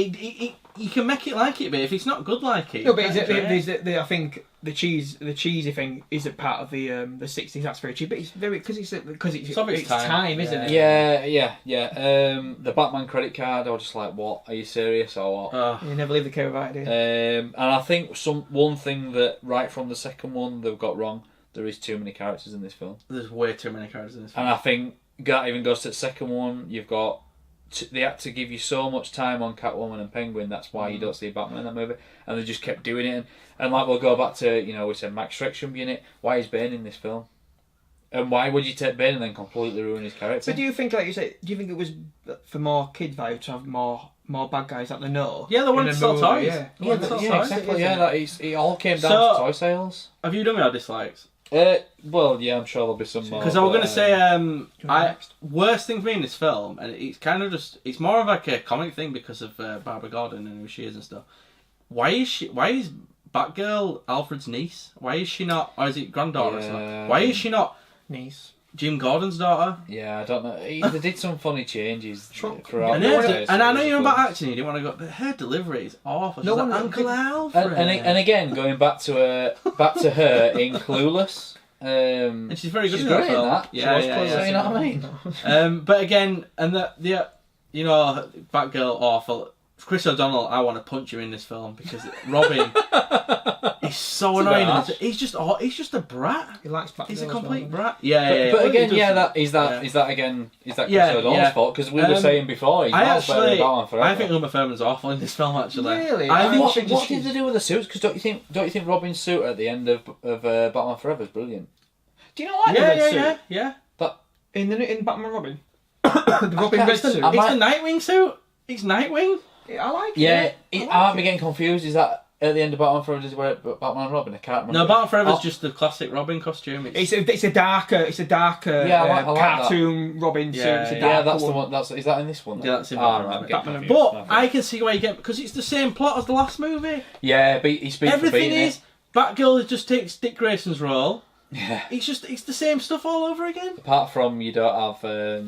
You can make it like it, but if it's not good like it, No, but I think the cheesy thing isn't part of the 60s. That's very cheap, but it's very because it's time, isn't it? Yeah. The Batman credit card, I was just like, what? Are you serious or what? You never leave the care about it. And I think one thing that right from the second one they've got wrong. There is too many characters in this film. There's way too many characters in this film. And I think that even goes to the second one. You've got they had to give you so much time on Catwoman and Penguin. That's why you don't see Batman in that movie. And they just kept doing it. And like we'll go back to we said Max Schreck shouldn't be in it. Why is Bane in this film? And why would you take Bane and then completely ruin his character? But do you think, like you say, it was for more kid value to have more bad guys that they know? Yeah, they wanted to sell toys. Exactly. Yeah, it all came down to toy sales. Have you done your dislikes? Well, yeah, I'm sure there'll be some more. Because I was going to say, worst thing for me in this film, and it's kind of it's more of like a comic thing because of Barbara Gordon and who she is and stuff. Why is Batgirl Alfred's niece? Why is she not, or is it granddaughter or something? Why is she not niece? Jim Gordon's daughter? Yeah, I don't know. They did some funny changes throughout. And I know you're about acting, you didn't want to go, but her delivery is awful. She's like, Uncle Alfred. And again, going back to her in Clueless. And she's very good in that. Yeah, you know what I mean? But again, and the Batgirl awful. Chris O'Donnell, I want to punch him in this film because Robin is so annoying. He's just a brat. He likes Batgirl. He's a complete brat. Yeah. But again, Is that Chris O'Donnell's fault? Because we were saying before, he's not better than Batman Forever. I think Uma Thurman's awful in this film. Actually, really. What did they do with the suits? Because don't you think Robin's suit at the end of Batman Forever is brilliant? Do you not like the red suit? Yeah. In Batman Robin, the Robin red suit. It's the Nightwing suit. It's Nightwing. I like Yeah, it. I might be getting confused. Is that at the end of Batman Forever? Does he wear Batman and Robin? I can't remember. No, Batman Forever's just the classic Robin costume. It's a darker Yeah, I like cartoon Robin suit. Yeah, It's a Yeah, darker that's the one. one. Is that in this one? Then? Yeah, that's in Ah, Batman. right, I'm getting Batman. confused. But I can see why you get, because it's the same plot as the last movie. Yeah, but he speaks for Everything beating is Batgirl just takes Dick Grayson's role. it. Yeah. It's the same stuff all over again. Apart from you don't have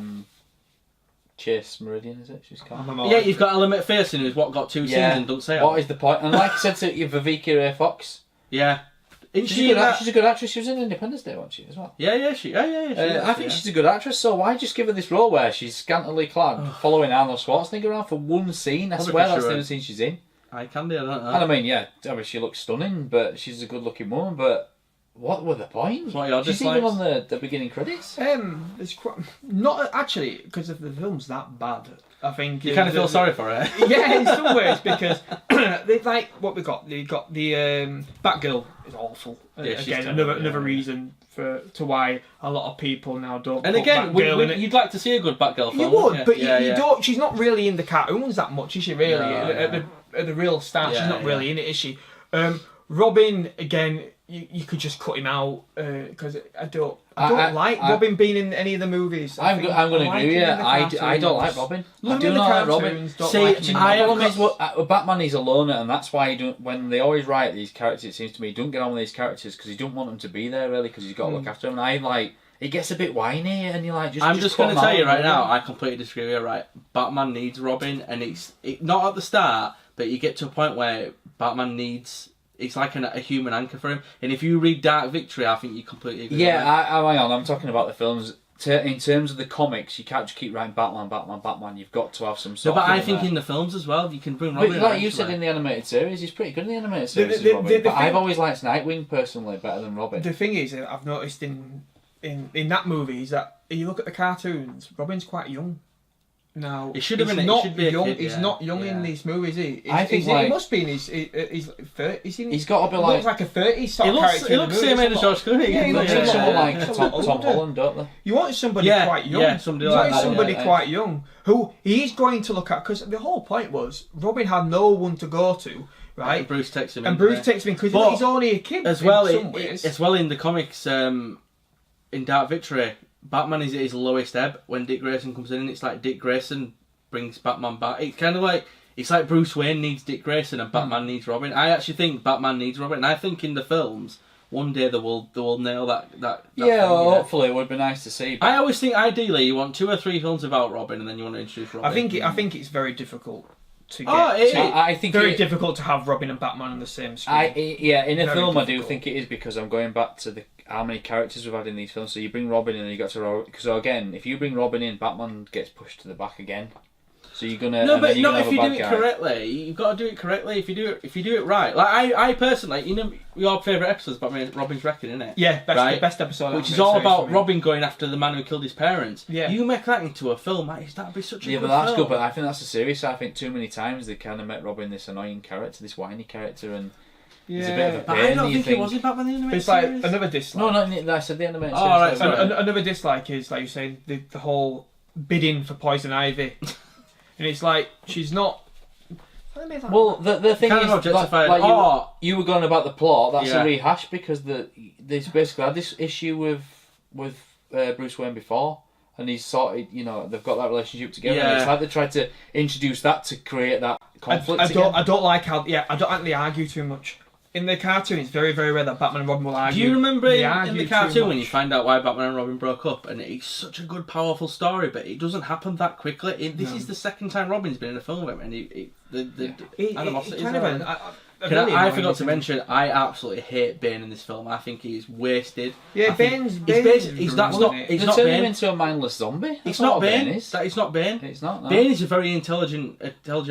Chase Meridian, is it? She's called. Yeah, you've got Ella McPherson, who's got 2 scenes and don't say What is the point? And like I said to you, Vivica A. Fox. Yeah. Isn't She's she a good actress. She was in Independence Day, wasn't she, as well? Yeah, she I think she's a good actress, so why just give her this role where she's scantily clad, following Arnold Schwarzenegger around for one scene? I swear that's the only scene she's in. I can do, I don't know. And I mean, she looks stunning, but she's a good-looking woman, but what were the points? What are your She's even on the beginning credits. It's quite, not actually because if the film's that bad. I think You kind of feel sorry for her. Yeah, in some ways, because they've like what we got. They got the Batgirl is awful. Yeah, she's Again, terrible, another reason to why a lot of people now don't. And put again, Batgirl in it. you'd like to see a good Batgirl film. You would, wouldn't but yeah, you don't. She's not really in the cartoons that much, is she? Really, No, at the real start, Yeah, she's not really in it, is she? Robin, again, you could just cut him out because I don't like Robin being in any of the movies. I'm going to agree with you. I don't like Robin. I do not like Robin. Batman is a loner, and that's why when they always write these characters, it seems to me, he don't get on with these characters because he don't want them to be there really, because he's got to look after them. And it gets a bit whiny, and you're like, I'm just going to tell you right now, I completely disagree with you. Right, Batman needs Robin, and it's not at the start, but you get to a point where Batman needs. It's like a human anchor for him. And if you read Dark Victory, I think you completely agree. Yeah, hang on. I'm talking about the films. In terms of the comics, you can't just keep writing Batman. You've got to have some sort of... But I think in the films as well, you can bring Robin. But like you said in the animated series, he's pretty good in the animated series as Robin. But I've always liked Nightwing personally better than Robin. The thing is, I've noticed in that movie is that if you look at the cartoons, Robin's quite young. Now, he should have been. Young. Kid, he's not young in these movies. He must be in his 30s. He's got to be like. Looks like a 30s sort of character. He looks the same age as George Clooney. Yeah, he looks like someone like Tom Holland, don't they? You want somebody quite young. Yeah, somebody quite young who he's going to look at, because the whole point was Robin had no one to go to. Right, and Bruce takes him. Takes him because he's only a kid as well. As well in the comics, in Dark Victory, Batman is at his lowest ebb when Dick Grayson comes in. It's like Dick Grayson brings Batman back. It's kind of like Bruce Wayne needs Dick Grayson and Batman needs Robin. I actually think Batman needs Robin, and I think in the films one day they will nail that yeah, hopefully it would be nice to see. I always think ideally you want 2 or 3 films about Robin, and then you want to introduce Robin. I think it's very difficult to get. I think very difficult to have Robin and Batman on the same screen. In a film I do think it is, because I'm going back to how many characters we've had in these films. So you bring Robin in and you got to... Because again, if you bring Robin in, Batman gets pushed to the back again. So you're gonna... No, but not if you do it correctly. You've got to do it correctly. If you do it right. Like I personally, your favourite episode's Batman Robin's Record, isn't it? Yeah, best episode. Which is all about Robin going after the man who killed his parents. Yeah. You make that into a film, that'd be such a good film. Yeah, but that's good. But I think that's a series. I think too many times they kind of make Robin this annoying character, this whiny character, and it's a bit of a pain. I don't think it was in Batman the Animated Series. It's like another dislike. No, I said the Animated Series. Right, another dislike is, like you're saying, the whole bidding for Poison Ivy. And it's like, she's not... Well, the thing is, you were going about the plot, that's a rehash, because they basically had this issue with Bruce Wayne before, and he's sorted, they've got that relationship together, and it's like they tried to introduce that to create that conflict I don't like how... Yeah, I don't like they argue too much. In the cartoon, it's very, very rare that Batman and Robin will argue. Do you remember in the cartoon when you find out why Batman and Robin broke up? And it's such a good, powerful story, but it doesn't happen that quickly. This is the second time Robin's been in a film with him, and the animosity is there. I forgot to mention, I absolutely hate Bane in this film. I think he's wasted. Yeah, Bane's not turning him into a mindless zombie. It's not Bane. It's not Bane. It's not. No. Bane is a very intelligent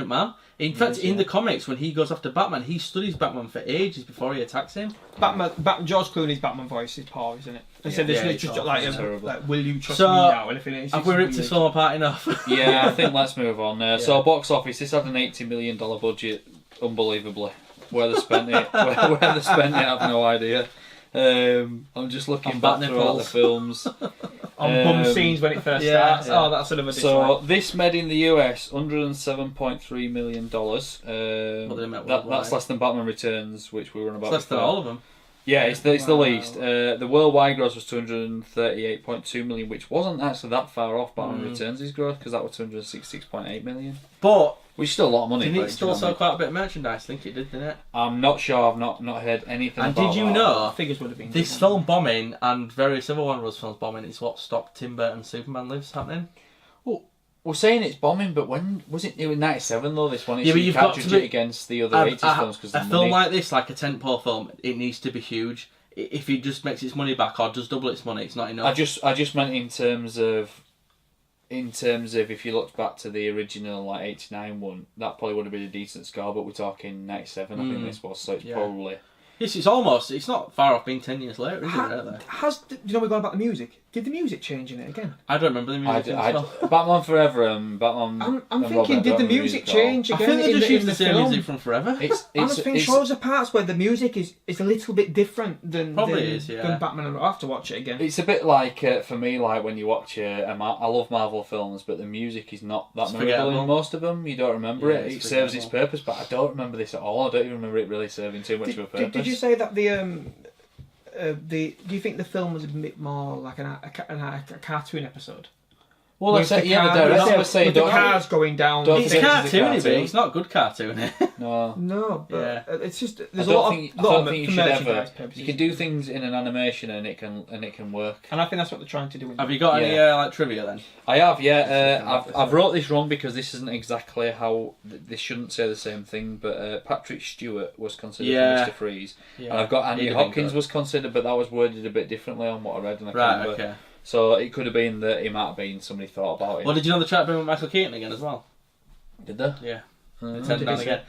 man. In fact, in the comics, when he goes after Batman, he studies Batman for ages before he attacks him. George Clooney's Batman voice is poor, isn't it? They said this just like, will you trust me now? Have we ripped this film apart enough? Yeah, I think let's move on. So, box office, this had an $80 million budget, unbelievably. Where they spent it, I have no idea. I'm just looking On back bat through all the nipples. films. On bum scenes when it first starts. yeah. Oh, that's sort of a So dislike. this made in the US $107.3 million. That's less than Batman Returns, which we were on about. It's less than before. all of them. Yeah, it's the Wow. least. The worldwide gross was 238.2 million, which wasn't actually that far off Batman Returns' gross, because that was 266.8 million. But Which is still a lot of money. didn't but it do you still know what I sell mean? quite a bit of merchandise? I think it did, didn't it? I'm not sure. I've not heard anything. And about did you that. know Figures would have been this good, film bombing and various other Warner Bros. Films bombing is what stopped Tim Burton's Superman Lives happening? We're saying it's bombing, but when was it? It was 97 though. This one, Yeah, but you you've can't got to judge be- it against the other 80s films because a film like this, like a tentpole film, it needs to be huge. If it just makes its money back or does double its money, it's not enough. I just meant in terms of if you looked back to the original like 89 one, that probably would have been a decent score. But we're talking 97. I think this was, so it's probably. Yes, it's not far off being 10 years later, is it, really? Do you know we're going about the music? Did the music change in it again? I don't remember the music. Batman Forever and Batman. I'm and thinking, Robin, did I the don't really music recall. change I again? think they just in used the same film? music from Forever. I just think shows of parts where the music is a little bit different than than Batman. And I'll have to watch it again. It's a bit like for me, like when you watch I love Marvel films, but the music is not that memorable in most of them. You don't remember it. It serves its purpose, but I don't remember this at all. I don't even remember it really serving too much of a purpose. Did you say that do you think the film was a bit more like a cartoon episode? Well, With the director was saying, with the cars going down. It's think it's a cartoony, but cartoon. it's not good cartoony. No, but it's just there's I a lot don't think of you should ever. merchandise purposes. You can do things in an animation and it can work. And I think that's what they're trying to do. Have you got any like trivia then? I have, yeah. I've wrote this wrong because this isn't exactly how this shouldn't say the same thing. But Patrick Stewart was considered for Mr. Freeze, and I've got Andy Hopkins was considered, but that was worded a bit differently on what I read. And I can't remember. Okay. So it could have been that it might have been somebody thought about it. Well, did you know they tried to bring Michael Keaton again as well? Did they? Yeah. Oh, Turned down again.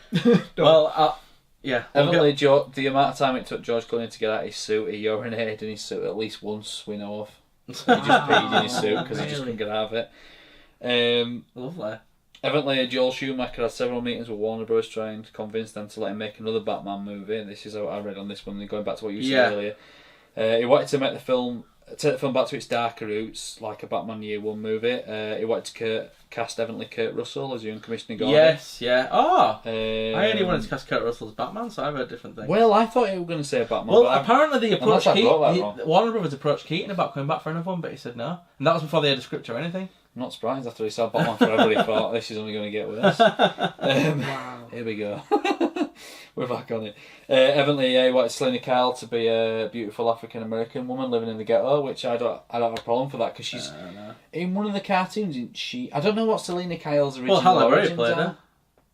Well, yeah. Evidently, the amount of time it took George Clooney to get out his suit, he urinated in his suit at least once, we know of. He just peed in his suit because he just couldn't get out of it. Lovely. Evidently, Joel Schumacher had several meetings with Warner Bros. Trying to convince them to let him make another Batman movie. This is what I read on this one, going back to what you said earlier. He wanted to take the film back to its darker roots, like a Batman Year One movie. He wanted to cast evidently Kurt Russell as young Commissioner Gordon. Yes, yeah. Oh! I only wanted to to cast Kurt Russell as Batman, so I've heard different things. Well, I thought you were going to say Batman. Well, but apparently they approached Unless I wrote that wrong. Warner Brothers approached Keaton about coming back for another one, but he said no. And that was before they had a script or anything. I'm not surprised after he saw Batman Forever, he thought this is only going to get worse. wow. Here we go. We're back on it. Evidently, he wanted Selena Kyle to be a beautiful African American woman living in the ghetto, which I don't have a problem for that because she's in one of the cartoons. Isn't she? I don't know what Selena Kyle's original Halle Berry origins played are. her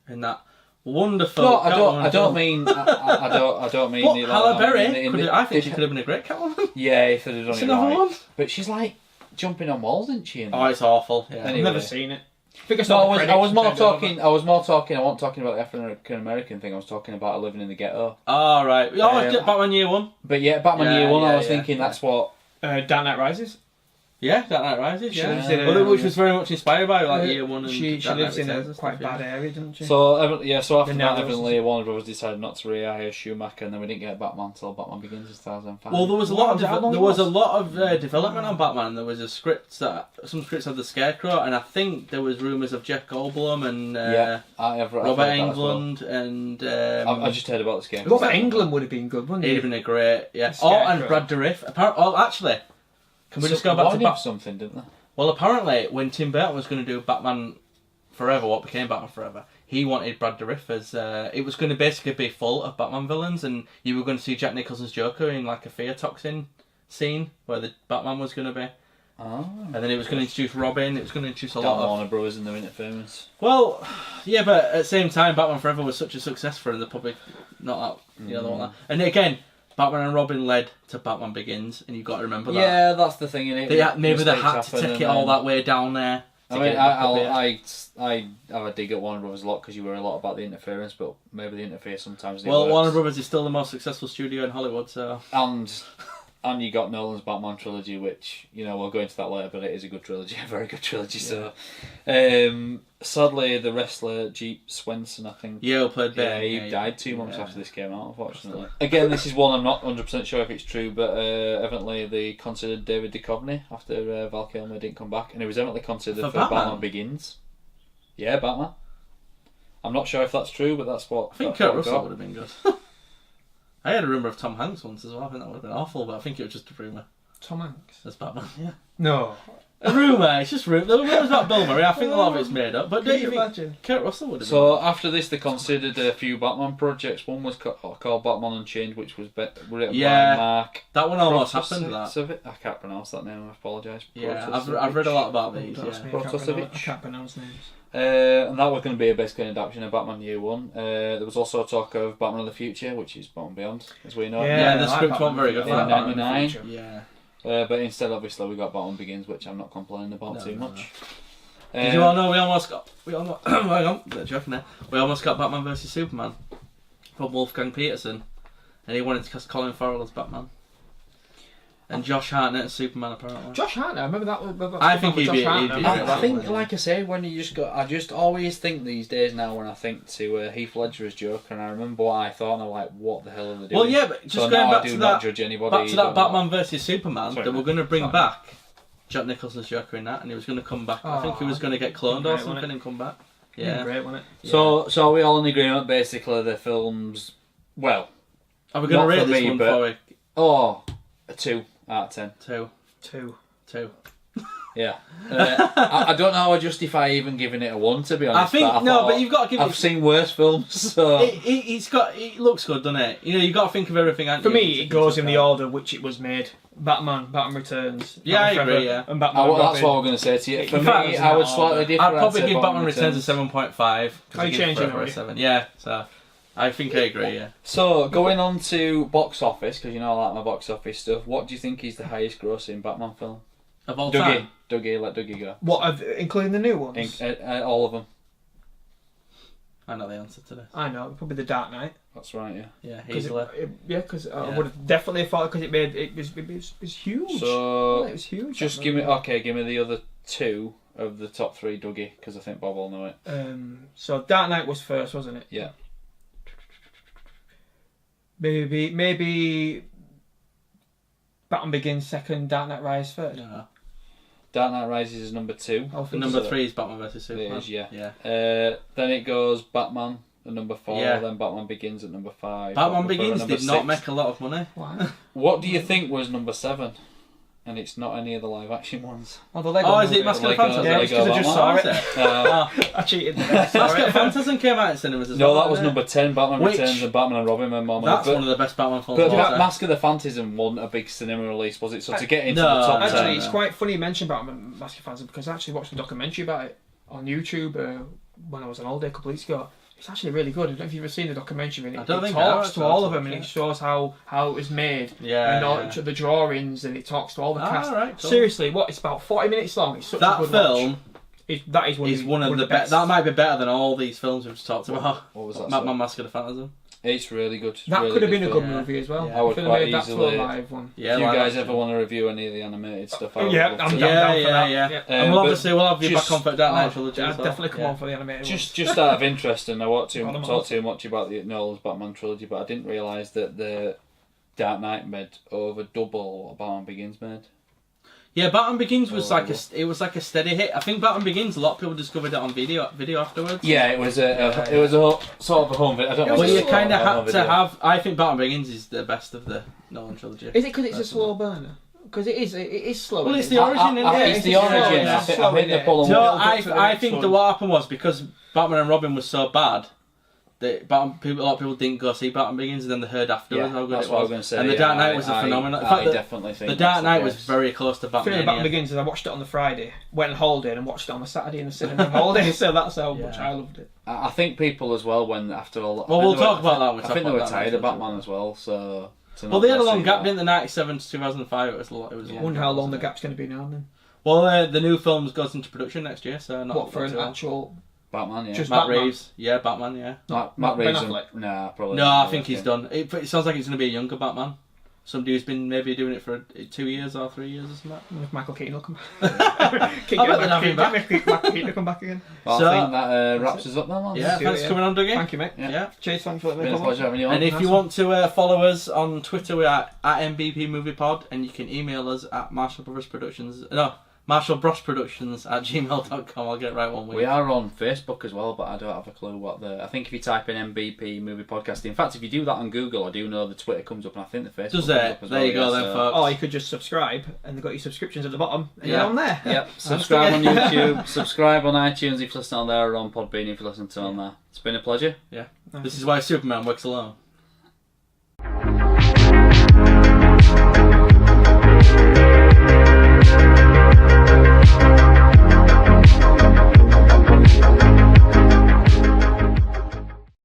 in that wonderful. No, I don't mean. I don't mean. But it like Halle that. Berry, I think she could have been a great Catwoman. Yeah, if they'd have done It's it another right. one. But she's like jumping on walls, isn't she? Oh, it's awful. Yeah. Anyway. I've never seen it. I think No, I was more talking. I wasn't talking about the African American thing. I was talking about her living in the ghetto. Oh, right. Oh, Batman Year One. But yeah, Batman Year One. I was thinking that's what. Dark Knight Rises. Yeah, Dark Knight Rises. She Yeah, lives in which was very much inspired by like Year One and she Dark lives Knight in a Returns and quite stuff, bad area, doesn't she? So so after The that, Narrows. evidently Warner Bros. Decided not to rehire Schumacher, and then we didn't get Batman until Batman Begins in 2005. Well, there was a Wow, lot of is that how long there it was a was? lot of development on Batman. There was some scripts of the Scarecrow, and I think there was rumours of Jeff Goldblum and I have Robert heard that as well. Englund and I just heard about this game. Robert Englund would have been good, wouldn't he'd he? have been a great and Scarecrow. Brad Dourif. Actually, can we just go back to Batman? Something, didn't they? Well, apparently, when Tim Burton was going to do Batman Forever, what became Batman Forever, he wanted Brad Dourif as... it was going to basically be full of Batman villains, and you were going to see Jack Nicholson's Joker in like a fear toxin scene, where the Batman was going to be. Oh. And then it was going to introduce Robin, it was going to introduce a Damn lot of... Warner Bros. And their interference. Well, yeah, but at the same time, Batman Forever was such a success for the public, not that, they want that. And again... Batman and Robin led to Batman Begins, and you've got to remember that. Yeah, that's the thing, innit? Maybe they had to take it all that way down there. I mean, I have a dig at Warner Brothers a lot because you worry a lot about the interference, but maybe the interference sometimes. Well, Warner Brothers is still the most successful studio in Hollywood, so. And you got Nolan's Batman trilogy, which we'll go into that later, but it is a good trilogy, a very good trilogy. Yeah. So, Sadly, the wrestler Jeep Swenson, I think. Yeah, who played Yeah, Ben. he died 2 months after this came out, unfortunately. Again, this is one I'm not 100% sure if it's true, but evidently they considered David Duchovny after Val Kilmer didn't come back, and he was evidently considered for Batman Begins. Yeah, Batman. I'm not sure if that's true, but that's what. I think Kurt Russell would have been good. I had a rumour of Tom Hanks once as well. I think that would have been awful, but I think it was just a rumour. Tom Hanks As Batman, yeah. No. A rumour, it's just rumour. The rumour's about Bill Murray. I think a lot of it's made up. But don't you imagine? Kurt Russell would have been So after this, they considered a few Batman projects. One was called Batman Unchained, which was written by Mark. That one almost happened. That. I can't pronounce that name. I apologise. Yeah, I've read a lot about these. I can't pronounce names. And that was going to be basically an adaptation of Batman Year One. There was also talk of Batman of the Future, which is Batman Beyond, as we know. Yeah, the script wasn't very good. In '99. Yeah. But instead, obviously, we got Batman Begins, which I'm not complaining about too much. Did you all know we almost got? Hang on, joking there. We almost got Batman vs Superman from Wolfgang Peterson, and he wanted to cast Colin Farrell as Batman. And Josh Hartnett as Superman, apparently. Josh Hartnett, I remember that. I think he'd be. I think, like I say, when you just got, I just always think these days now when I think to Heath Ledger as Joker, and I remember what I thought, and I'm like, what the hell are they doing? Well, yeah, but just so going now back I do to not that, judge anybody. back to that Batman vs Superman, Sorry, that we're going to bring Sorry. back Jack Nicholson's Joker in that, and he was going to come back. I think he was going to get cloned or something and come back. Yeah, great, wasn't it? So are we all in agreement? Basically, the films. Well, are we going to rate this me, one but, for you? Oh, a 2 out of 10. 2. Yeah. I don't know how I justify even giving it a 1, to be honest. I think but you've got to give I've seen worse films, so it looks good, doesn't it? You know, you've got to think of everything. For me, it goes in the order which it was made. Batman Returns. Yeah, I Batman agree. Forever, Yeah, and Batman that's what I'm going to say to you. For me, fact, I would slightly different. I'd probably give Batman Returns a 7.5. Are you changing it? 7. Yeah, so I think I agree. Yeah. So going on to box office, because you know I like my box office stuff. What do you think is the highest grossing Batman film? Of all time. Dougie, let Dougie go. What, including the new ones? All of them. I know the answer to this. I know, probably The Dark Knight. That's right, yeah. Yeah, easily. Because I would have definitely thought, because it was huge. So it was huge. Just give me the other 2 of the top 3 Dougie, because I think Bob will know it. So Dark Knight was first, wasn't it? Yeah. Maybe Batman Begins second, Dark Knight Rises third. No. Dark Knight Rises is number 2. Number 3 is Batman vs Superman. It is, yeah. Yeah. Then it goes Batman at number 4. Yeah. Then Batman Begins at number 5. Batman Begins did not 6. make a lot of money. Why? What do you think was number 7? And it's not any of the live action ones. Oh, the Lego. Oh, is it Mask of the Phantasm? Yeah, because I just saw it. Uh, I cheated. Mask of Phantasm came out in cinemas as well. No, that was didn't it? number 10. Batman Which- Returns and Batman and Robin. That's one of the best Batman films. But of all time. Mask of the Phantasm wasn't a big cinema release, was it? So to get into No, the top Actually, 10. it's quite funny you mentioned about Mask of Phantasm, because I actually watched a documentary about it on YouTube when I was on holiday a couple of weeks ago. It's actually really good. I don't know if you've ever seen the documentary. I It don't think talks I to have. all of them, and it shows how it was made. Yeah. The drawings, and it talks to all the cast. Right, cool. Seriously, it's about 40 minutes long. It's such a That good film watch. That is one of the best. best. That might be better than all these films we've just talked about. What was that? Batman Mask of the Phantasm. It's really good. That really could have been a good film. movie as well. Yeah. I would Could have quite made that to a easily- live one. Yeah, If you live guys action. ever want to review any of the animated stuff, I would Yeah, love I'm to. down for that. Yeah. Yeah. And but obviously we'll have you just- back on for Dark Knight trilogy. I'd as well. definitely come Yeah. on for the animated one. Just out of interest, and I won't Bottom talk off. too much about the Nolan's Batman trilogy, but I didn't realise that the Dark Knight made over double what Batman Begins made. Yeah, Batman Begins was like a steady hit. I think Batman Begins, a lot of people discovered it on video afterwards. Yeah, it was a sort of a home video. I don't know. Well, if you it's kind of a home had to video. have. I think Batman Begins is the best of the Nolan trilogy. Is it because it's a slow burner? Because it is slow. Well, it's isn't the it? origin, isn't it? It's the origin. I think they're pulling. No, Well, I think that what happened was because Batman and Robin was so bad, that a lot of people didn't go see Batman Begins, and then they heard afterwards how good that's it what I was. was going to say. And the Dark Knight was a phenomenon. In fact, definitely think the Dark Knight was case. very close to The thing Batman. about Begins is I watched it on the Friday, went on holiday and watched it on the Saturday in the cinema on holiday, so that's how much I loved it. I think people as well, when after all. Well, we'll talk about that when we I talk think they about were Dark tired Knight of Batman as well, so. Well, they had a long gap, didn't they? 97 to 2005. It was a long. I wonder how long the gap's going to be now then. Well, the new film goes into production next year, so not. What, for not an too long. actual... Batman, yeah. Just Matt Batman? Reeves, yeah, Batman, yeah. Matt Ben Reeves. Affleck? Nah, probably. No, not, I think he's done. It sounds like it's going to be a younger Batman. somebody who's been maybe doing it for 2 years or 3 years or something. If Michael Keaton will come back. Keep I bet they'd getting have him back. Michael Keaton to come back again. Well, So- I think that wraps us up then, lads. Yeah, thanks for coming on, Dougie. Thank you, mate. Yeah. Cheers, thanks for letting Been me a come pleasure on. having you on. And if Nice you one. want to follow us on Twitter, we're at MBP Movie Pod, and you can email us at marshallbrosproductions@gmail.com. I'll get it right one week. We are on Facebook as well, but I don't have a clue what the... I think if you type in MBP Movie Podcast, in fact, if you do that on Google, I do know the Twitter comes up, and I think the Facebook Does comes it? up as There well. you go yeah, then, folks. Or you could just subscribe, and they've got your subscriptions at the bottom, and you're Yeah. on there. Yep, subscribe on YouTube, subscribe on iTunes if you listen on there, or on Podbean if you listen to on there. It's been a pleasure. This is why Superman works alone.